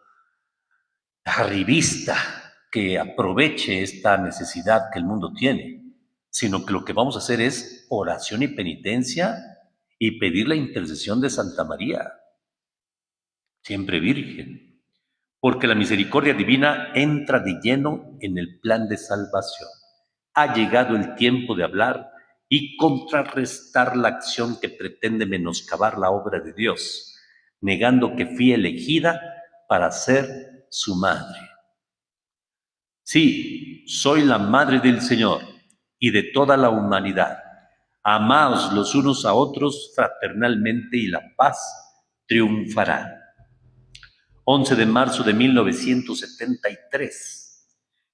arribista que aproveche esta necesidad que el mundo tiene, sino que lo que vamos a hacer es oración y penitencia y pedir la intercesión de Santa María, siempre virgen, porque la misericordia divina entra de lleno en el plan de salvación. Ha llegado el tiempo de hablar y contrarrestar la acción que pretende menoscabar la obra de Dios, negando que fui elegida para ser su madre. Sí, soy la madre del Señor y de toda la humanidad. Amaos los unos a otros fraternalmente y la paz triunfará. 11 de marzo de 1973.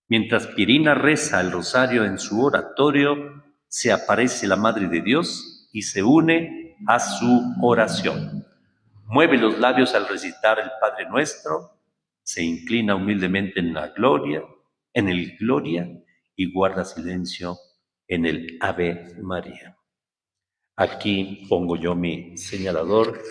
Mientras Pierina reza el rosario en su oratorio, se aparece la Madre de Dios y se une a su oración. Mueve los labios al recitar el Padre Nuestro, se inclina humildemente en el Gloria, y guarda silencio en el Ave María. Aquí pongo yo mi señalador.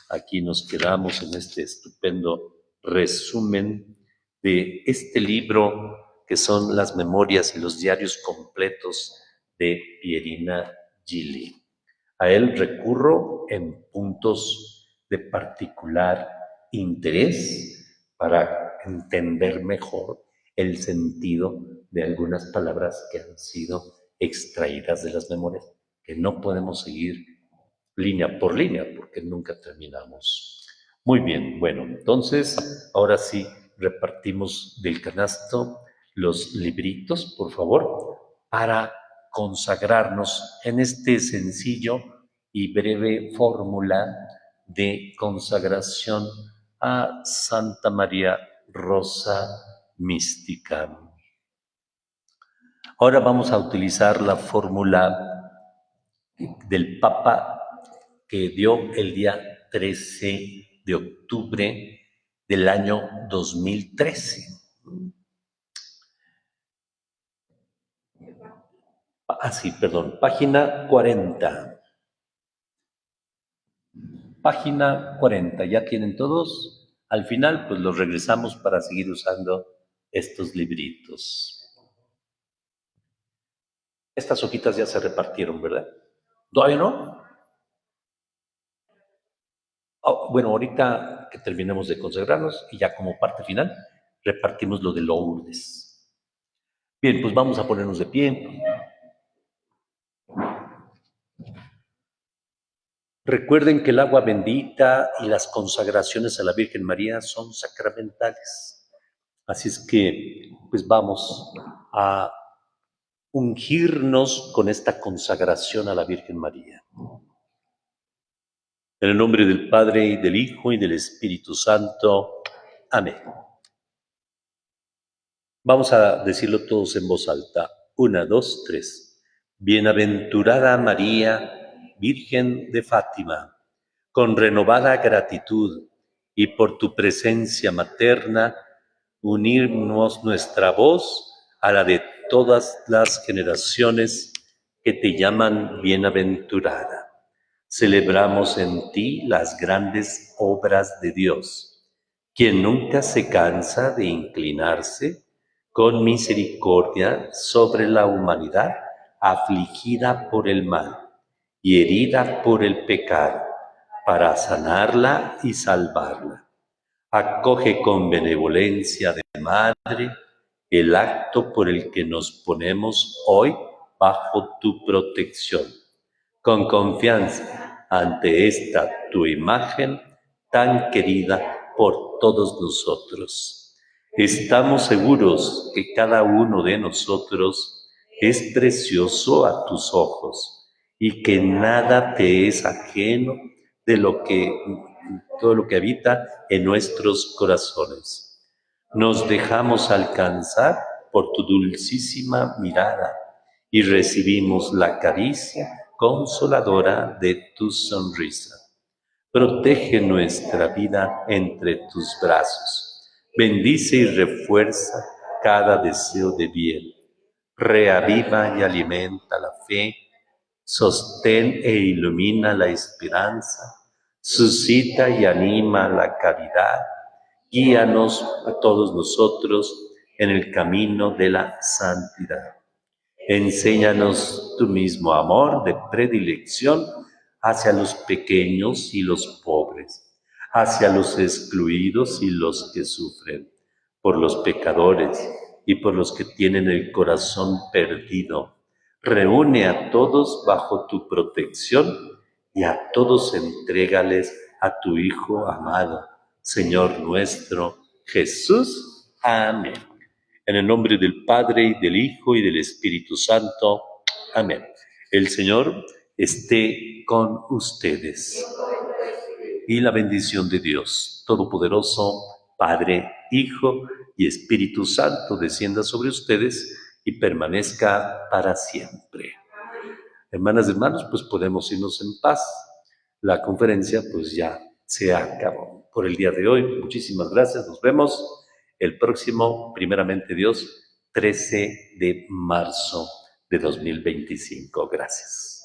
Aquí nos quedamos en este estupendo resumen de este libro que son las memorias y los diarios completos de Pierina Gili. A él recurro en puntos de particular interés para entender mejor el sentido de algunas palabras que han sido extraídas de las memorias, que no podemos seguir línea por línea porque nunca terminamos. Muy bien, bueno, entonces ahora sí repartimos del canasto los libritos, por favor, para consagrarnos en este sencillo y breve fórmula de consagración a Santa María Rosa Mística. Ahora vamos a utilizar la fórmula del Papa que dio el día 13 de octubre del año 2013. Página 40. Página 40, ¿ya tienen todos? Al final, pues los regresamos para seguir usando estos libritos. Estas hojitas ya se repartieron, ¿verdad? ¿Todavía no? Oh, bueno, ahorita que terminemos de consagrarnos y ya como parte final, repartimos lo de Lourdes. Bien, pues vamos a ponernos de pie. Recuerden que el agua bendita y las consagraciones a la Virgen María son sacramentales. Así es que, pues vamos a ungirnos con esta consagración a la Virgen María. En el nombre del Padre, y del Hijo, y del Espíritu Santo. Amén. Vamos a decirlo todos en voz alta. 1, 2, 3. Bienaventurada María, Virgen de Fátima, con renovada gratitud y por tu presencia materna, unirnos nuestra voz a la de todas las generaciones que te llaman bienaventurada. Celebramos en ti las grandes obras de Dios, quien nunca se cansa de inclinarse con misericordia sobre la humanidad afligida por el mal y herida por el pecado, para sanarla y salvarla. Acoge con benevolencia de madre el acto por el que nos ponemos hoy bajo tu protección. Con confianza ante esta tu imagen tan querida por todos nosotros. Estamos seguros que cada uno de nosotros es precioso a tus ojos y que nada te es ajeno de todo lo que habita en nuestros corazones. Nos dejamos alcanzar por tu dulcísima mirada y recibimos la caricia consoladora de tu sonrisa. Protege nuestra vida entre tus brazos. Bendice y refuerza cada deseo de bien. Reaviva y alimenta la fe. Sostén e ilumina la esperanza. Suscita y anima la caridad. Guíanos a todos nosotros en el camino de la santidad. Enséñanos tu mismo amor de predilección hacia los pequeños y los pobres, hacia los excluidos y los que sufren, por los pecadores y por los que tienen el corazón perdido. Reúne a todos bajo tu protección y a todos entrégales a tu Hijo amado, Señor nuestro Jesús. Amén. En el nombre del Padre, y del Hijo, y del Espíritu Santo. Amén. El Señor esté con ustedes. Y la bendición de Dios Todopoderoso, Padre, Hijo y Espíritu Santo, descienda sobre ustedes y permanezca para siempre. Hermanas y hermanos, pues podemos irnos en paz. La conferencia pues ya se acabó por el día de hoy. Muchísimas gracias. Nos vemos el próximo, primeramente Dios, 13 de marzo de 2025. Gracias.